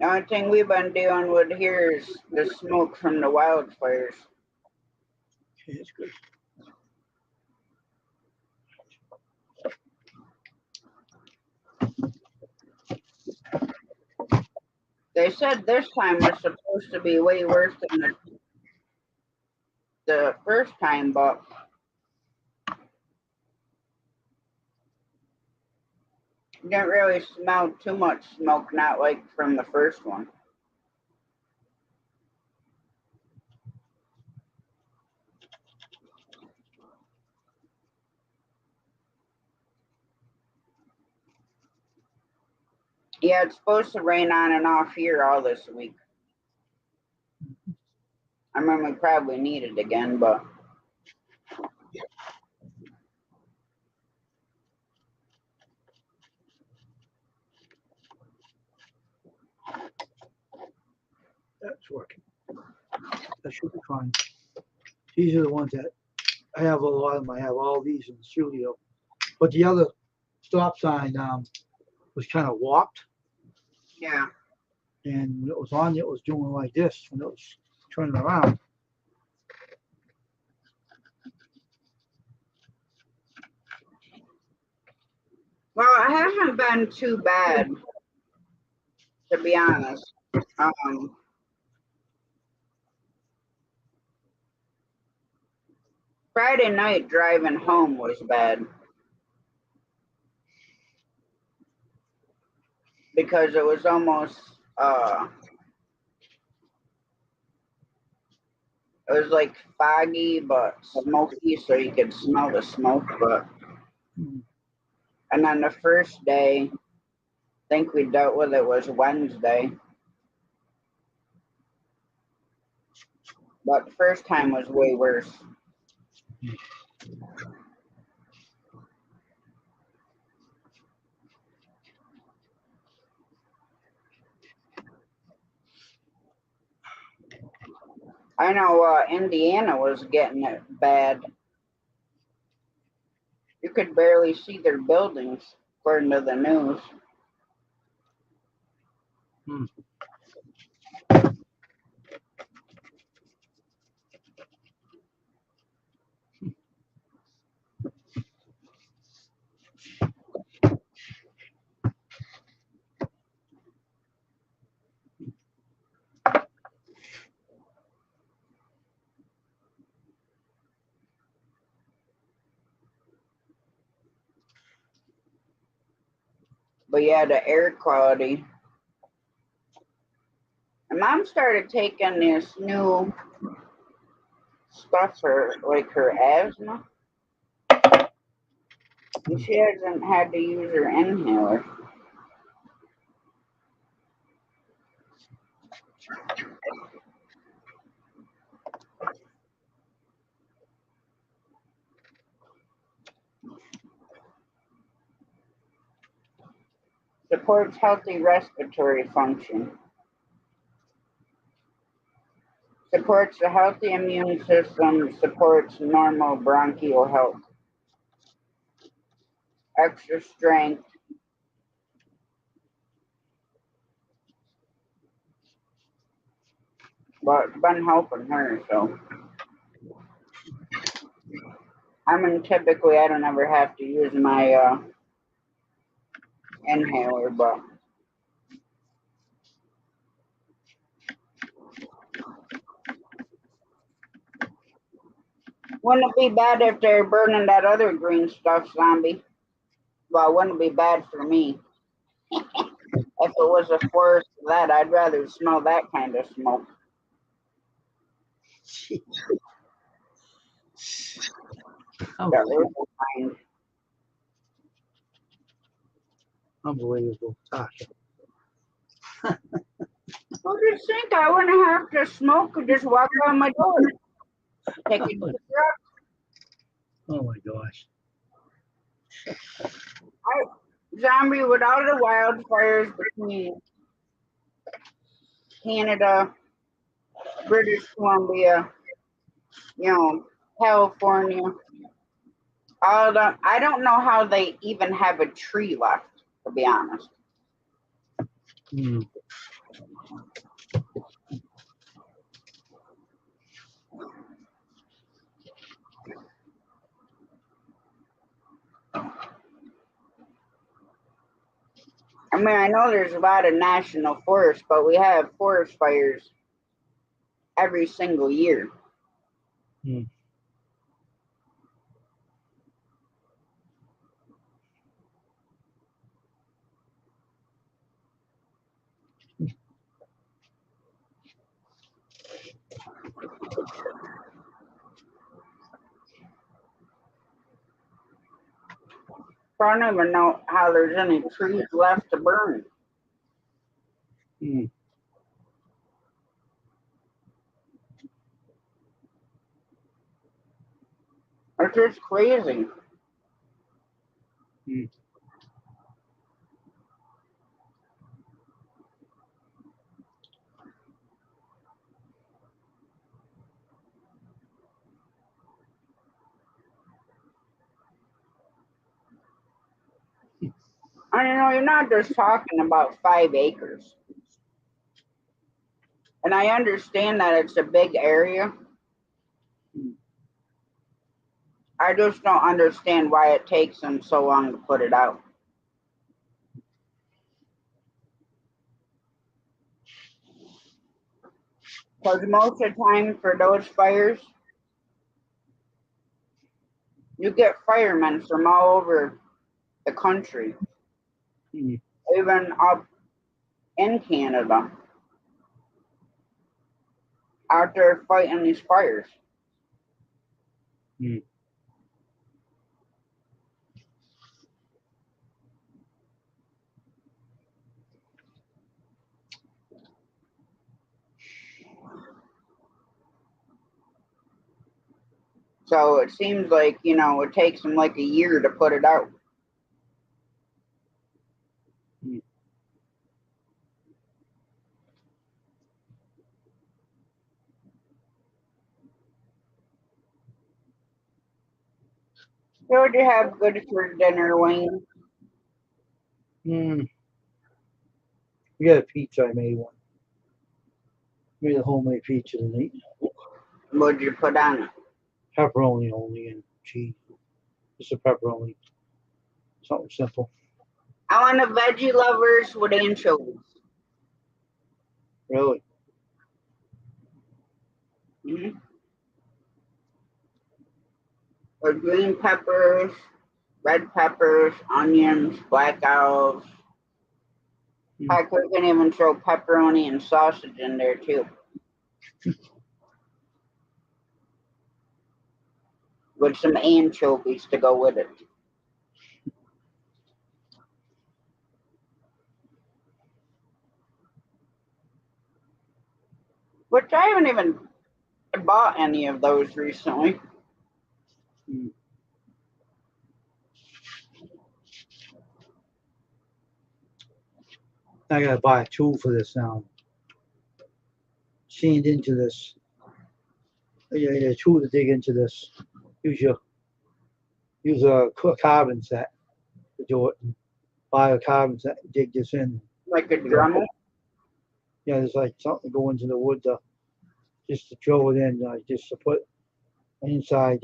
The only thing we've been dealing with here is the smoke from the wildfires. Okay, that's good. They said this time was supposed to be way worse than the first time, but didn't really smell too much smoke, not like from the first one. Yeah, it's supposed to rain on and off here all this week. I mean, we probably need it again, but That's working. That should be fine. These are the ones that I have a lot of them. I have all these in the studio. But the other stop sign was kind of warped, yeah. and when it was on, it was doing like this when it was turning around. Well, it hasn't been too bad, to be honest. Um, Friday night driving home was bad because it was almost it was like foggy but smoky, so you could smell the smoke. But Hmm. and then the first day, I think we dealt with it was Wednesday, but the first time was way worse. I know Indiana was getting it bad. You could barely see their buildings, according to the news. Hmm. But yeah, the air quality. And mom started taking this new stuff for like her asthma, and she hasn't had to use her inhaler. Supports healthy respiratory function. Supports a healthy immune system. Supports normal bronchial health. Extra strength. But been helping her, so. I mean, typically I don't ever have to use my inhaler, but wouldn't it be bad if they're burning that other green stuff, zombie? Well, wouldn't it be bad for me? If it was a forest of that, I'd rather smell that kind of smoke. That herbal kind. Unbelievable, Tasha. Well, just think, I wouldn't have to smoke and just walk out my door. Take it to the truck. Oh my gosh. Zombie, without the wildfires between Canada, British Columbia, California, all of them, I don't know how they even have a tree left, to be honest. Mm. I mean, I know there's a lot of national forests, but we have forest fires every single year. Mm. So I don't even know how there's any trees left to burn. Mm. It's just crazy. Mm. You're not just talking about 5 acres. And I understand that it's a big area. I just don't understand why it takes them so long to put it out. Because most of the time for those fires, you get firemen from all over the country, Mm. even up in Canada, out there fighting these fires. Mm. So it seems like, it takes them like a year to put it out. Mm. So what do you have good for dinner, Wayne? Mm. We got a pizza. I made one. Made a homemade pizza tonight. What'd you put on it? Pepperoni only and cheese. Just a pepperoni. Something simple. I want a veggie lovers with anchovies. Really. Mm-hmm. Or green peppers, red peppers, onions, black olives. Mm. Heck, we can even throw pepperoni and sausage in there too. With some anchovies to go with it. Which I haven't even bought any of those recently. Mm. I gotta buy a tool for this now. Sand into this. You need a tool to dig into this. Use your use a carbon set to do it. And buy a carbon set. And dig this in. Like a You know, Dremel. yeah, there's like something to go into the wood to just to drill it in. Just to put inside.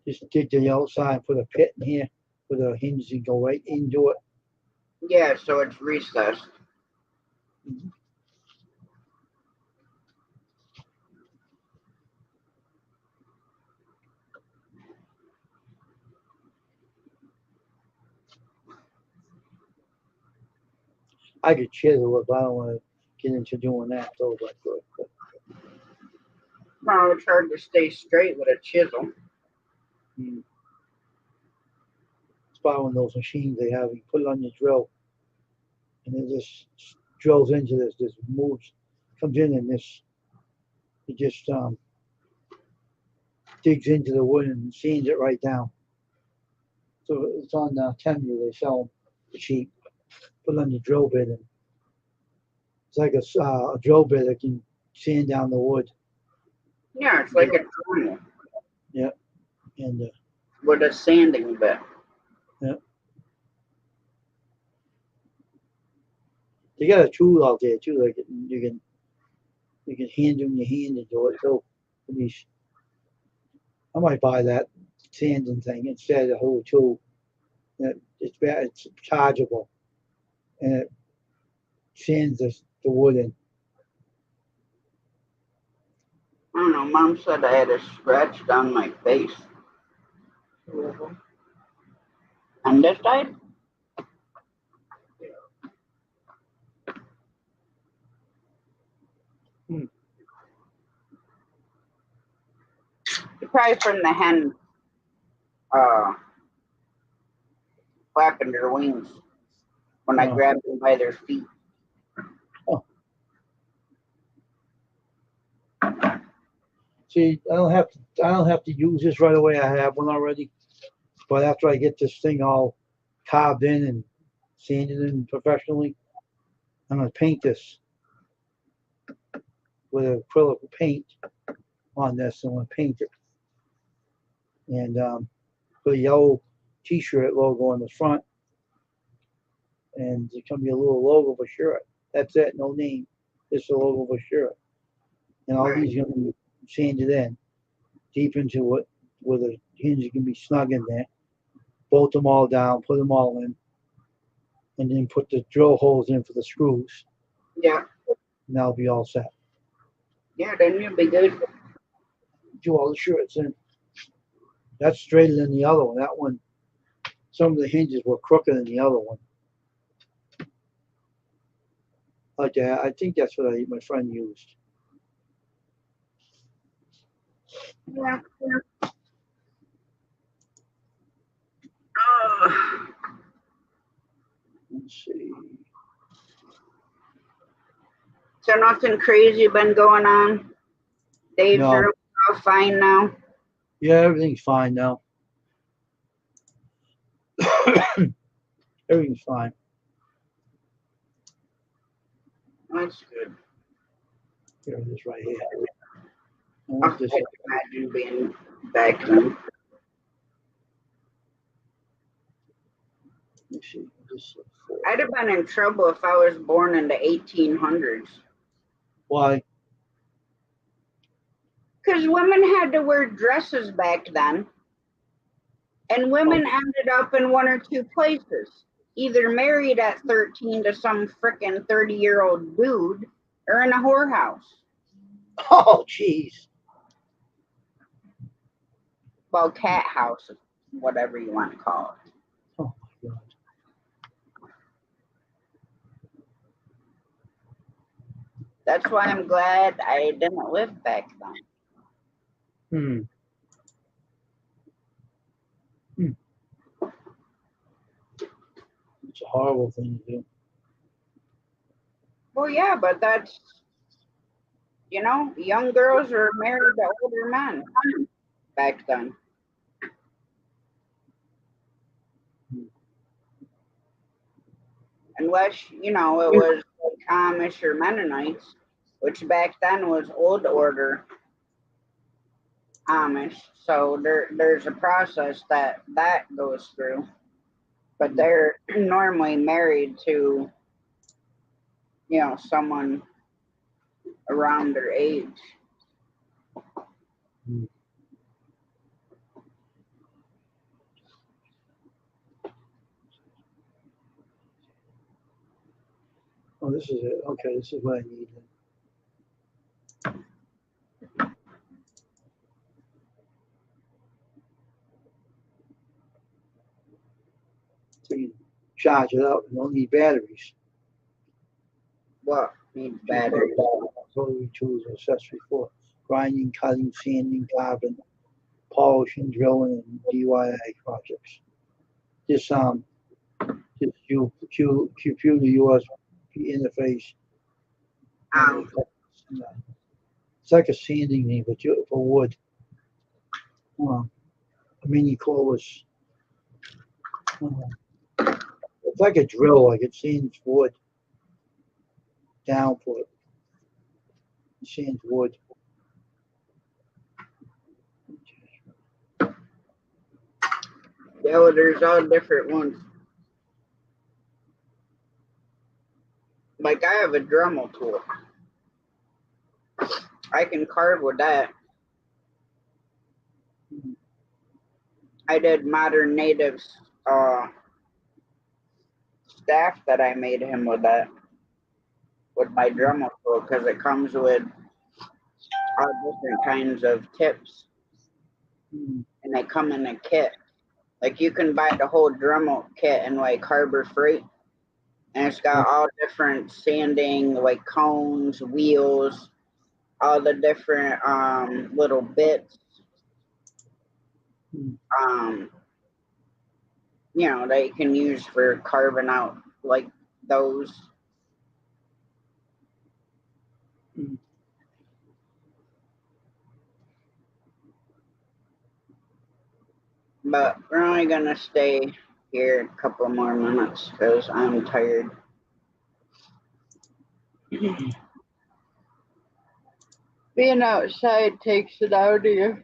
Just dig to the outside and put a pit in here with a hinge and go right into it. Yeah, so it's recessed. I could chisel it, but I don't want to get into doing that. So it's like, Well, it's hard to stay straight with a chisel. it's probably one of those machines they have. You put it on your drill, and it just drills into this. This moves, comes in, and this it just digs into the wood and sands it right down. So it's on Temu. They sell them cheap. Put it on your drill bit, and it's like a drill bit that can sand down the wood. Yeah, it's like a Dremel Yeah, and with a sanding bit. yeah, they got a tool out there too. Like you can hand in your hand and do it. So I might buy that sanding thing instead of the whole tool. It's bad. It's chargeable, and it sands the wood in. I don't know. Mom said I had a scratch down my face. And this side? Hmm. Probably from the hen uh, flapping their wings when I Oh, grabbed them by their feet. oh. See, I don't have to use this right away. I have one already. But after I get this thing all carved in and sanded in professionally, I'm gonna paint this with acrylic paint on this. I'm gonna paint it and put a yellow T-shirt logo on the front, and it's gonna be a little logo of a shirt. That's it, no name, just a logo of a shirt. And all Right. these are gonna be sanded in deep into it, where the hinge can be snug in there. Bolt them all down, put them all in, and then put the drill holes in for the screws, Yeah. and that'll be all set. Yeah, then you'll be good. Do all the shirts in. That's straighter than the other one. That one, some of the hinges were crooked than the other one. Like that, I think that's what my friend used. Yeah. Uh, Let's see. so nothing crazy been going on. Dave's No, room all fine now. yeah, everything's fine now. Everything's fine. That's good. Here it is right here. I I want this. can imagine being back then. Let me see. This, I'd have been in trouble if I was born in the 1800s. why? Because women had to wear dresses back then, and women ended up in one or two places. Either married at 13 to some frickin' 30-year-old dude or in a whorehouse. Oh, jeez. Well, cat house, whatever you want to call it. Oh my God. That's why I'm glad I didn't live back then. It's a horrible thing to do. Well, yeah, but that's, young girls are married to older men back then. unless, you know, it was like Amish or Mennonites, which back then was old order Amish. So there's a process that goes through, but they're normally married to, you know, someone around their age. Mm. Oh, this is it. Okay, this is what I need. So you charge it up and don't need batteries. What needs batteries? Rotary tools and accessory for grinding, cutting, sanding, carbon, polishing, drilling, and DIY projects. This computer USB interface. Um, It's like a sanding thing, but for wood. A mini colas. It's like a drill, like it sands wood down for it. It sands wood. yeah, well, there's all different ones. Like I have a Dremel tool. I can carve with that. I did Modern Natives staff that I made him with that, with my Dremel tool, because it comes with all different kinds of tips, and they come in a kit. Like you can buy the whole Dremel kit in like Harbor Freight, and it's got all different sanding, like cones, wheels, all the different little bits. You know, that you can use for carving out like those. But we're only gonna stay here a couple more minutes because I'm tired. Being outside takes it out of you.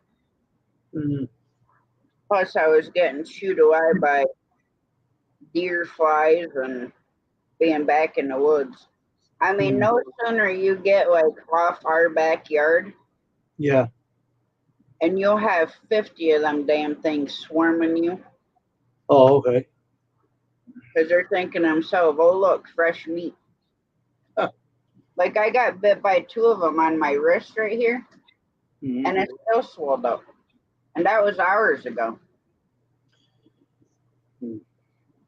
Plus, I was getting chewed away by deer flies and being back in the woods. I mean, no sooner you get like off our backyard, Yeah. and you'll have 50 of them damn things swarming you. Oh, okay. Because they're thinking to themselves, oh, look, fresh meat. Like, I got bit by 2 of them on my wrist right here, and it's still swelled up. And that was hours ago.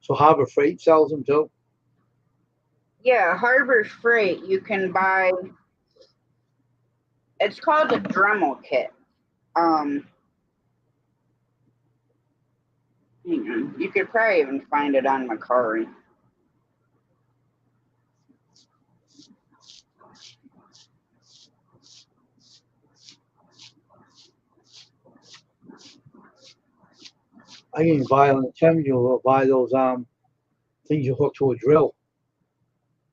So Harbor Freight sells them too? Yeah, Harbor Freight, you can buy, it's called a Dremel kit. Hang on. You could probably even find it on Macari. I can buy on the 10 or buy those things you hook to a drill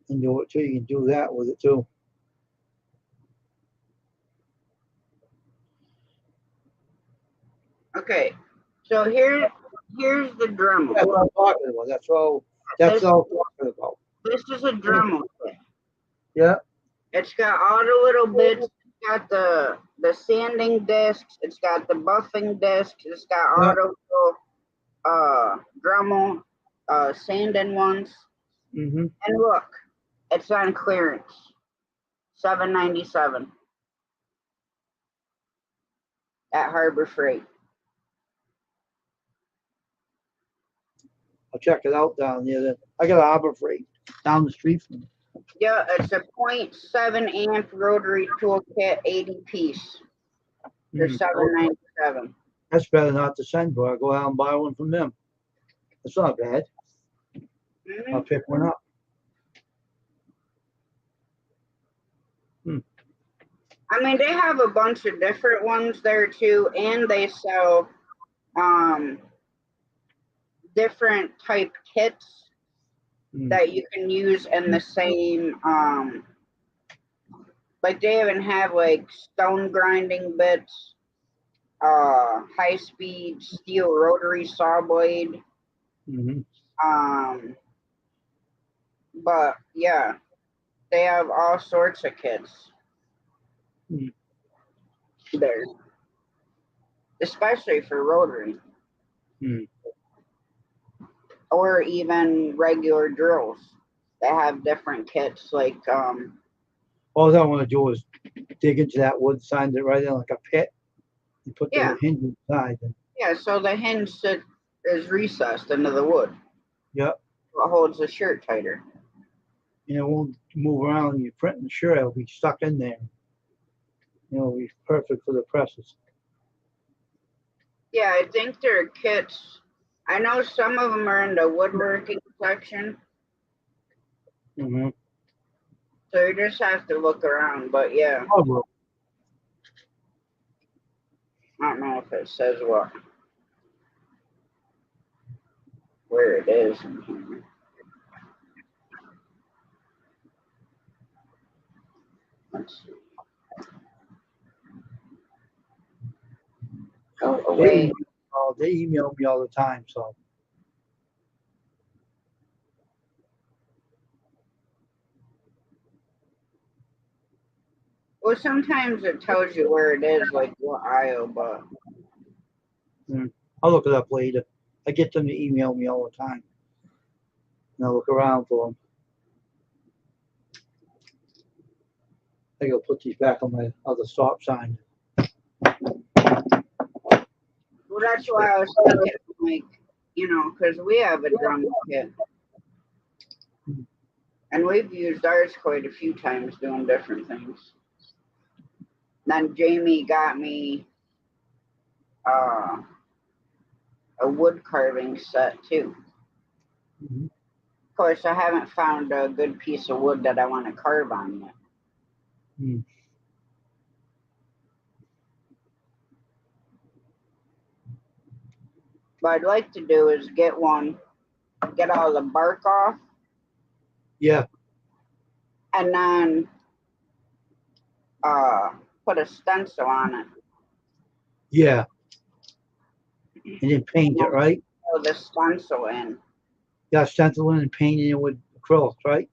and do it too. You can do that with it too. Okay, so here's the Dremel. That's what I'm talking about. That's all I'm talking about. This is a Dremel kit. Yeah. It's got all the little bits. It's got the sanding discs. It's got the buffing discs. It's got all the little Dremel sanding ones. And look, it's on clearance, $7.97 at Harbor Freight. I'll check it out down there. I got a Harbor Freight down the street from me. Yeah, it's a 0.7 amp rotary toolkit, 80 piece for $7.97. That's better not to send, but I'll go out and buy one from them. That's not bad. I'll pick one up. I mean, they have a bunch of different ones there too, and they sell different type kits. Mm. that you can use in the same like they even have like stone grinding bits, high speed steel rotary saw blade. Mm-hmm. Um, but yeah, they have all sorts of kits Mm. there, especially for rotary Mm. or even regular drills. They have different kits like All I want to do is dig into that wood, sand it right in like a pit, and put yeah, the hinge inside. And yeah. So the hinge is recessed into the wood. yeah, It holds the shirt tighter. and it won't move around. You print the shirt, it'll be stuck in there. It'll be perfect for the presses. Yeah, I think their kits. I know some of them are in the woodworking section, Mm-hmm. so you just have to look around. But yeah, Oh, well. I don't know if it says where it is in here. Let's see. Go They away. email, they email me all the time. So Well, sometimes it tells you where it is, like what aisle, but I'll look it up later. I get them to email me all the time, and I'll look around for them. I gotta put these back on my other stop sign. well, that's why I was thinking, like, because we have a drum kit and we've used ours quite a few times doing different things. Then Jamie got me uh, a wood carving set too. Mm-hmm. Of course, I haven't found a good piece of wood that I want to carve on yet. Mm. What I'd like to do is get one, get all the bark off, Yeah, and then uh, put a stencil on it. yeah, and then paint And it then right. fill the stencil in. Got stenciling and painting it with acrylics, right?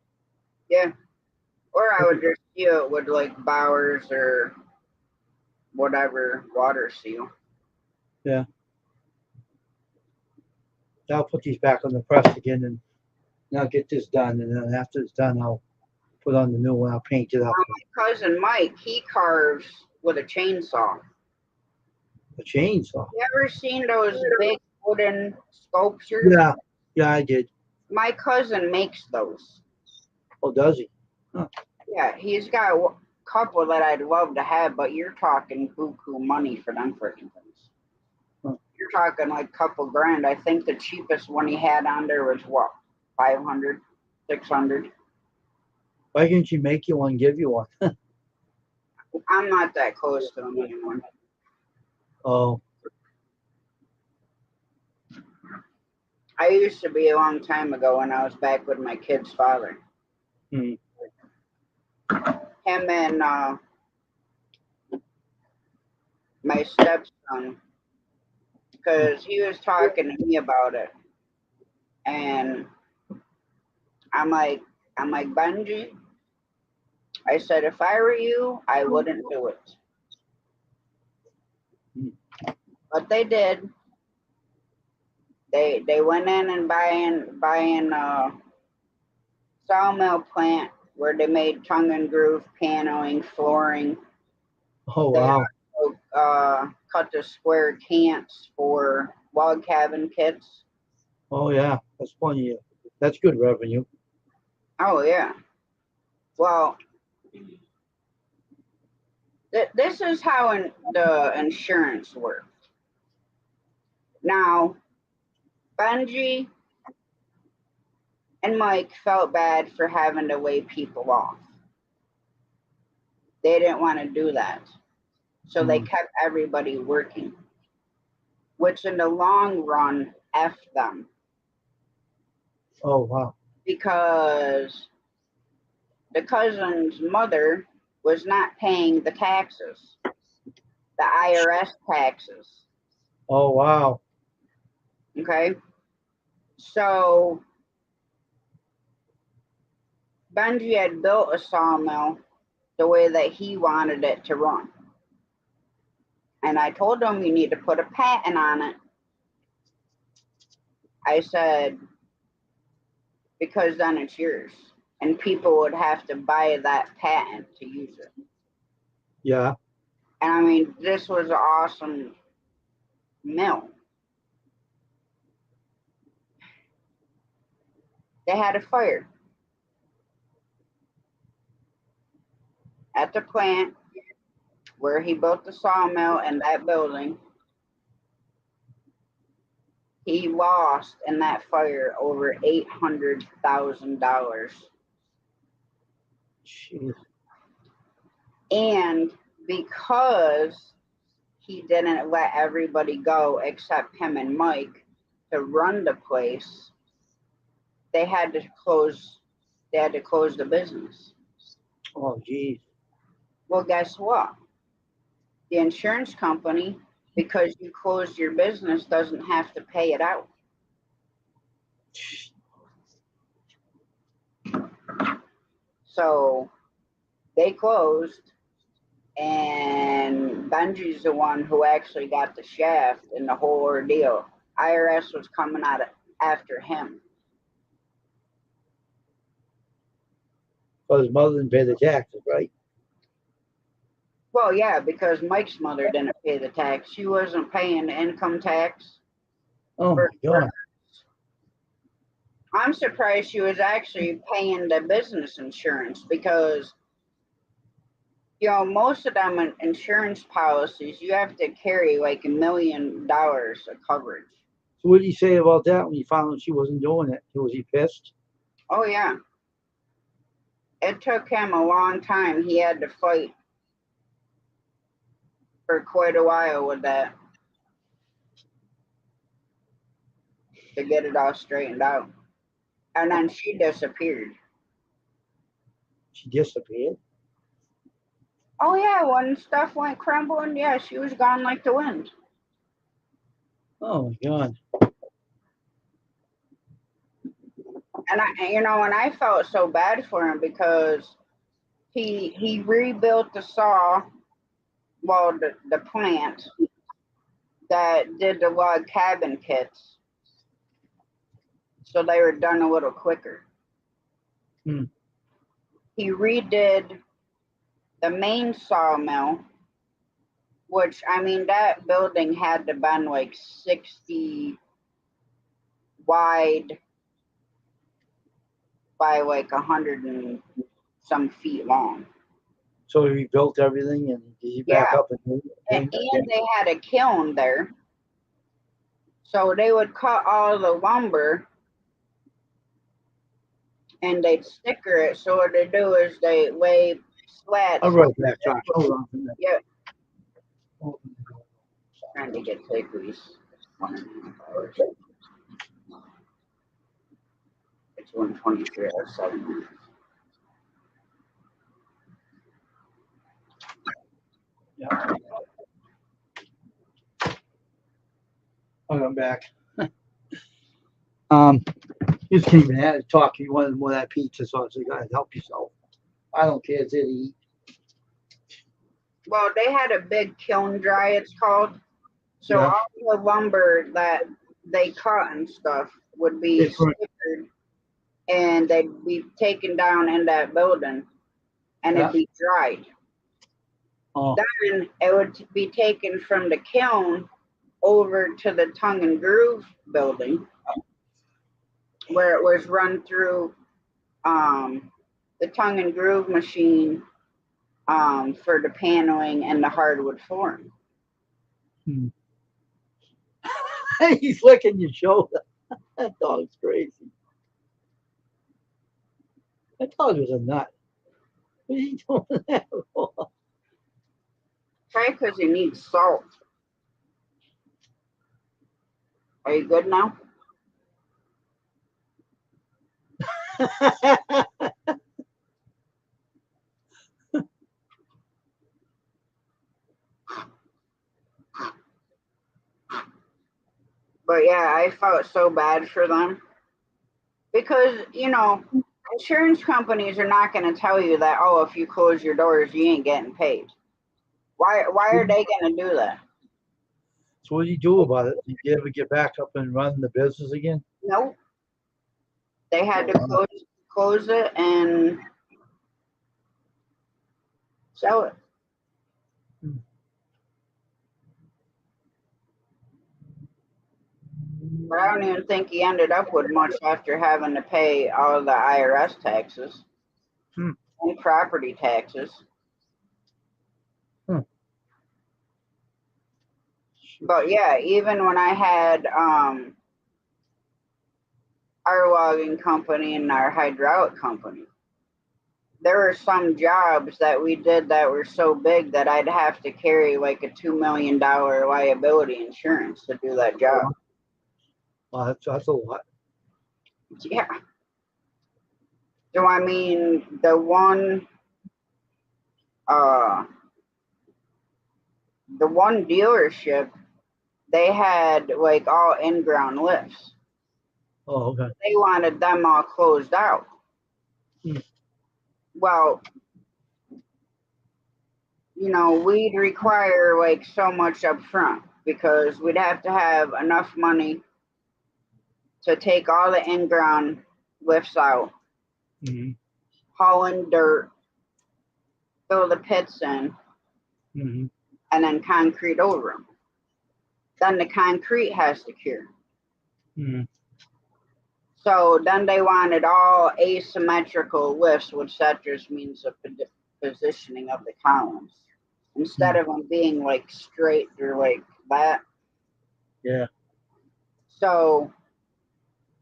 Yeah. Or I would just seal it with like Bowers or whatever water seal. Yeah. I'll put these back on the press again, and I'll get this done. And then after it's done, I'll put on the new one. I'll paint it up. My cousin Mike, he carves with a chainsaw. A chainsaw. You ever seen those big wooden sculptures? Yeah, yeah, I did. My cousin makes those. Oh, does he? Huh. Yeah, he's got a couple that I'd love to have, but you're talking buku money for them freaking things. Huh. You're talking like a couple grand. I think the cheapest one he had on there was what, 500, 600. Why can't you make you one, give you one? I'm not that close to him anymore. Oh, I used to be a long time ago when I was back with my kid's father. hmm. Him and my stepson, because he was talking to me about it, and I'm like Benji. I said if I were you, I wouldn't do it, but they did. They went in and buying a sawmill plant where they made tongue and groove paneling, flooring. Oh, They wow. also cut the square cants for log cabin kits. Oh, yeah. That's funny. That's good revenue. Oh yeah. Well, this is how the insurance works. Now, Benji and Mike felt bad for having to lay people off. They didn't want to do that, so they Mm. kept everybody working, which in the long run, f them. Oh, wow. because the cousin's mother was not paying the taxes, the IRS taxes. Oh, wow. Okay. So Benji had built a sawmill the way that he wanted it to run. And I told him, you need to put a patent on it. I said, because then it's yours. And people would have to buy that patent to use it. Yeah. And I mean, this was an awesome mill. They had a fire at the plant where he built the sawmill and that building. He lost in that fire over $800,000. Jeez. And because he didn't let everybody go except him and Mike to run the place, they had to close the business. Oh, geez. Well, guess what? The insurance company, because you closed your business, doesn't have to pay it out. So they closed, and Benji's the one who actually got the shaft in the whole ordeal. IRS was coming out after him. Well, his mother didn't pay the taxes, right? Well, yeah, because Mike's mother didn't pay the tax. She wasn't paying the income tax. Oh, my God. I'm surprised she was actually paying the business insurance because, you know, most of them insurance policies, you have to carry like $1 million of coverage. So what did he say about that when he found out she wasn't doing it? Was he pissed? Oh, yeah. It took him a long time. He had to fight for quite a while with that to get it all straightened out. And then she disappeared. She disappeared? Oh, yeah, when stuff went crumbling, yeah, she was gone like the wind. Oh, my God. And I felt so bad for him because he rebuilt the saw, well, the plant that did the log cabin kits, so they were done a little quicker. Hmm. He redid the main sawmill, which I mean that building had to been like 60 wide by like 100 and some feet long. So he rebuilt everything and he back Yeah, up and and they had a kiln there, so they would cut all the lumber and they'd sticker it. So what they do is they lay slats. I'll right back, Josh. Hold on for a minute. Yeah, Oh, trying to get takeaways. 1.5 hours. It's 1:23 or 7 minutes. yeah. I'm back. Just came in had to talk. He wanted more of that pizza, so I said, "Guys, help yourself. I don't care. It's it to eat." Well, they had a big kiln dry, it's called. So Yeah. all the lumber that they cut and stuff would be It's right. stickered and they'd be taken down in that building and Yeah. it'd be dried. Oh, Then it would be taken from the kiln over to the tongue and groove building where it was run through the tongue and groove machine for the paneling and the hardwood flooring. hmm. He's licking your shoulder. That dog's crazy. That dog was a nut. What are you doing that for? Try because you need salt. Are you good now? But yeah, I felt so bad for them because, insurance companies are not going to tell you that, oh, if you close your doors, you ain't getting paid. Why are they going to do that? So what do you do about it? Did you ever get back up and run the business again? Nope. They had Oh, to wow. close it and sell it. Hmm. But I don't even think he ended up with much after having to pay all the IRS taxes Hmm. and property taxes. Hmm. But yeah, even when I had our logging company and our hydraulic company, there were some jobs that we did that were so big that I'd have to carry like a $2 million liability insurance to do that job. Wow, that's a lot. Yeah. So I mean, uh, the one dealership, they had like all in-ground lifts. Oh, okay. They wanted them all closed out. Hmm. Well, we'd require like so much up front because we'd have to have enough money to take all the in-ground lifts out, Mm-hmm. haul in dirt, fill the pits in, Mm-hmm. and then concrete over them. Then the concrete has to cure. Mm-hmm. So then they wanted all asymmetrical lifts, which that just means the positioning of the columns. Instead of them being like straight or like that. Yeah. So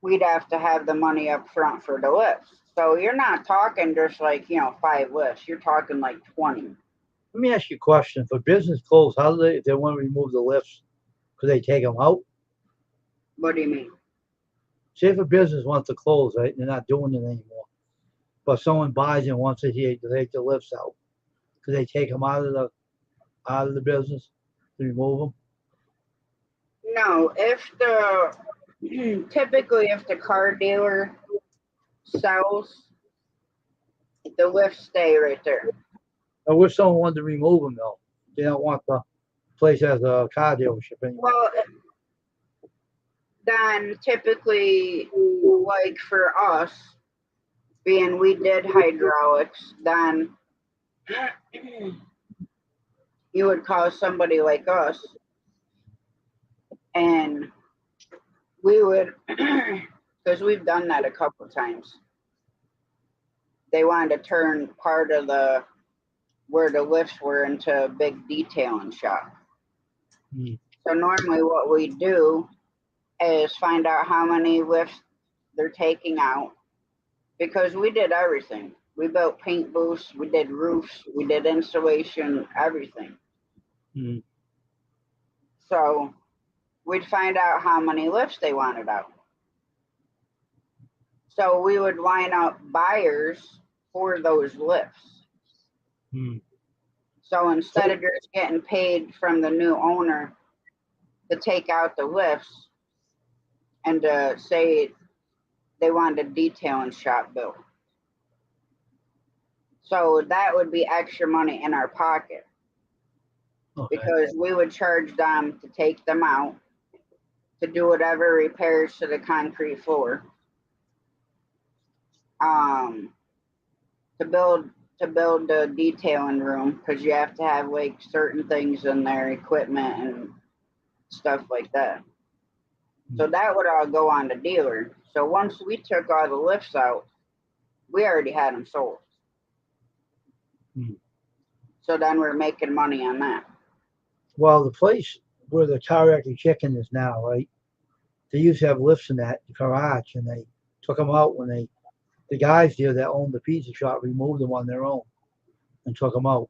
we'd have to have the money up front for the lifts. So you're not talking just like, 5 lifts. You're talking like 20. Let me ask you a question. If a business closed, how do they, if they want to remove the lifts, could they take them out? What do you mean? Say if a business wants to close, right, they're not doing it anymore, but someone buys it and wants to take the lifts out, could they take them out of the business to remove them? No, if the typically if the car dealer sells, the lifts stay right there. Or if someone wanted to remove them though, they don't want the place as a car dealership anymore. Well, then typically, like for us, being we did hydraulics, then you would call somebody like us and we would, because we've done that a couple times. They wanted to turn part of the where the lifts were into a big detailing shop. Mm. So normally what we do is find out how many lifts they're taking out because we did everything. We built paint booths, we did roofs, we did insulation, everything. Mm. So we'd find out how many lifts they wanted out. So we would line up buyers for those lifts. Mm. So instead So, of just getting paid from the new owner to take out the lifts and to say they wanted a detailing shop bill. So that would be extra money in our pocket okay. because we would charge them to take them out, to do whatever repairs to the concrete floor, um, to build the detailing room because you have to have like certain things in there, equipment and stuff like that. So that would all go on the dealer. So once we took all the lifts out, we already had them sold. Mm. So then we're making money on that. Well, the place where the teriyaki chicken is now, right? They used to have lifts in that garage, and they took them out when the guys there that owned the pizza shop removed them on their own and took them out.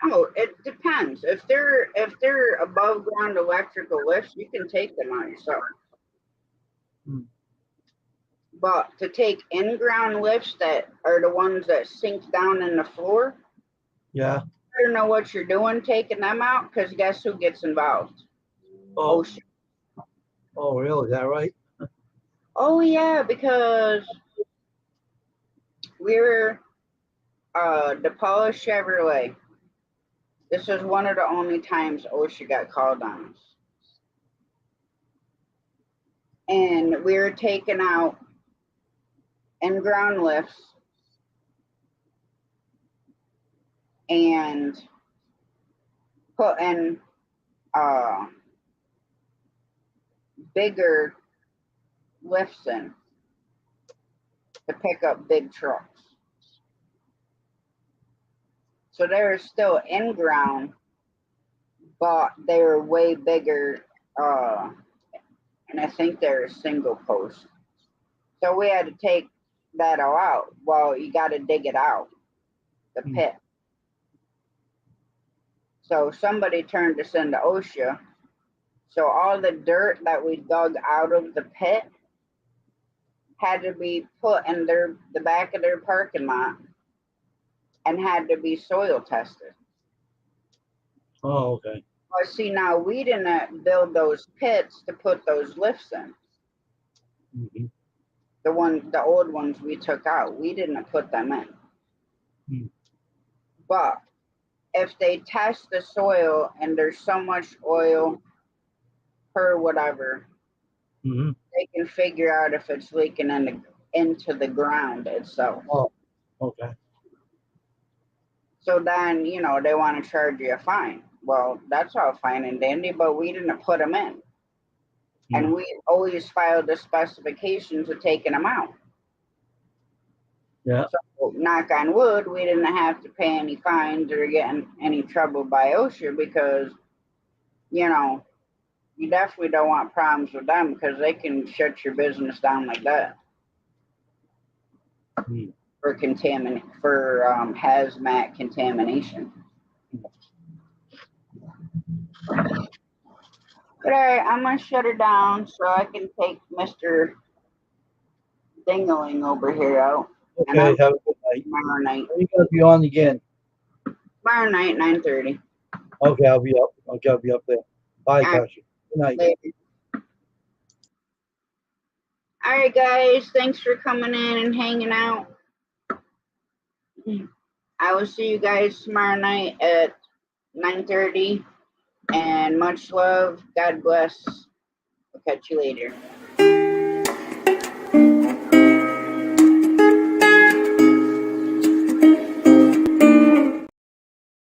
Oh, it depends. If they're above ground electrical lifts, you can take them out yourself. Mm. But to take in-ground lifts that are the ones that sink down in the floor, Yeah. you don't know what you're doing taking them out, because guess who gets involved? Oh, OSHA. oh, really? Is that right? Oh yeah, because we were DePaula Chevrolet. This was one of the only times OSHA got called on us. And we were taking out in-ground lifts and putting bigger lifts in to pick up big trucks. So they were still in ground, but they were way bigger, and I think they're single post. So we had to take that all out. Well, you got to dig it out, the pit. So somebody turned us into OSHA. So all the dirt that we dug out of the pit had to be put in the back of their parking lot and had to be soil tested. Oh, okay. Well, see, now we didn't build those pits to put those lifts in. Mm-hmm. The old ones we took out, we didn't put them in. Mm. But if they test the soil and there's so much oil per whatever, Mm-hmm. they can figure out if it's leaking into the ground itself. Oh, okay. So then, they want to charge you a fine. Well, that's all fine and dandy, but we didn't put them in. And we always filed the specifications of taking them out. Yeah. So, knock on wood, we didn't have to pay any fines or get in any trouble by OSHA because, you definitely don't want problems with them because they can shut your business down like that Mm. for hazmat contamination. But all right, I'm gonna shut her down so I can take Mr. Dingaling over here out. Okay, have a good night. Tomorrow night. Are you gonna be on again? Tomorrow night, 9:30. Okay, I'll be up. Okay, I'll be up there. Bye, All right. Tasha. Good night. Later. All right, guys. Thanks for coming in and hanging out. I will see you guys tomorrow night at 9:30. And much love. God bless. I'll catch you later.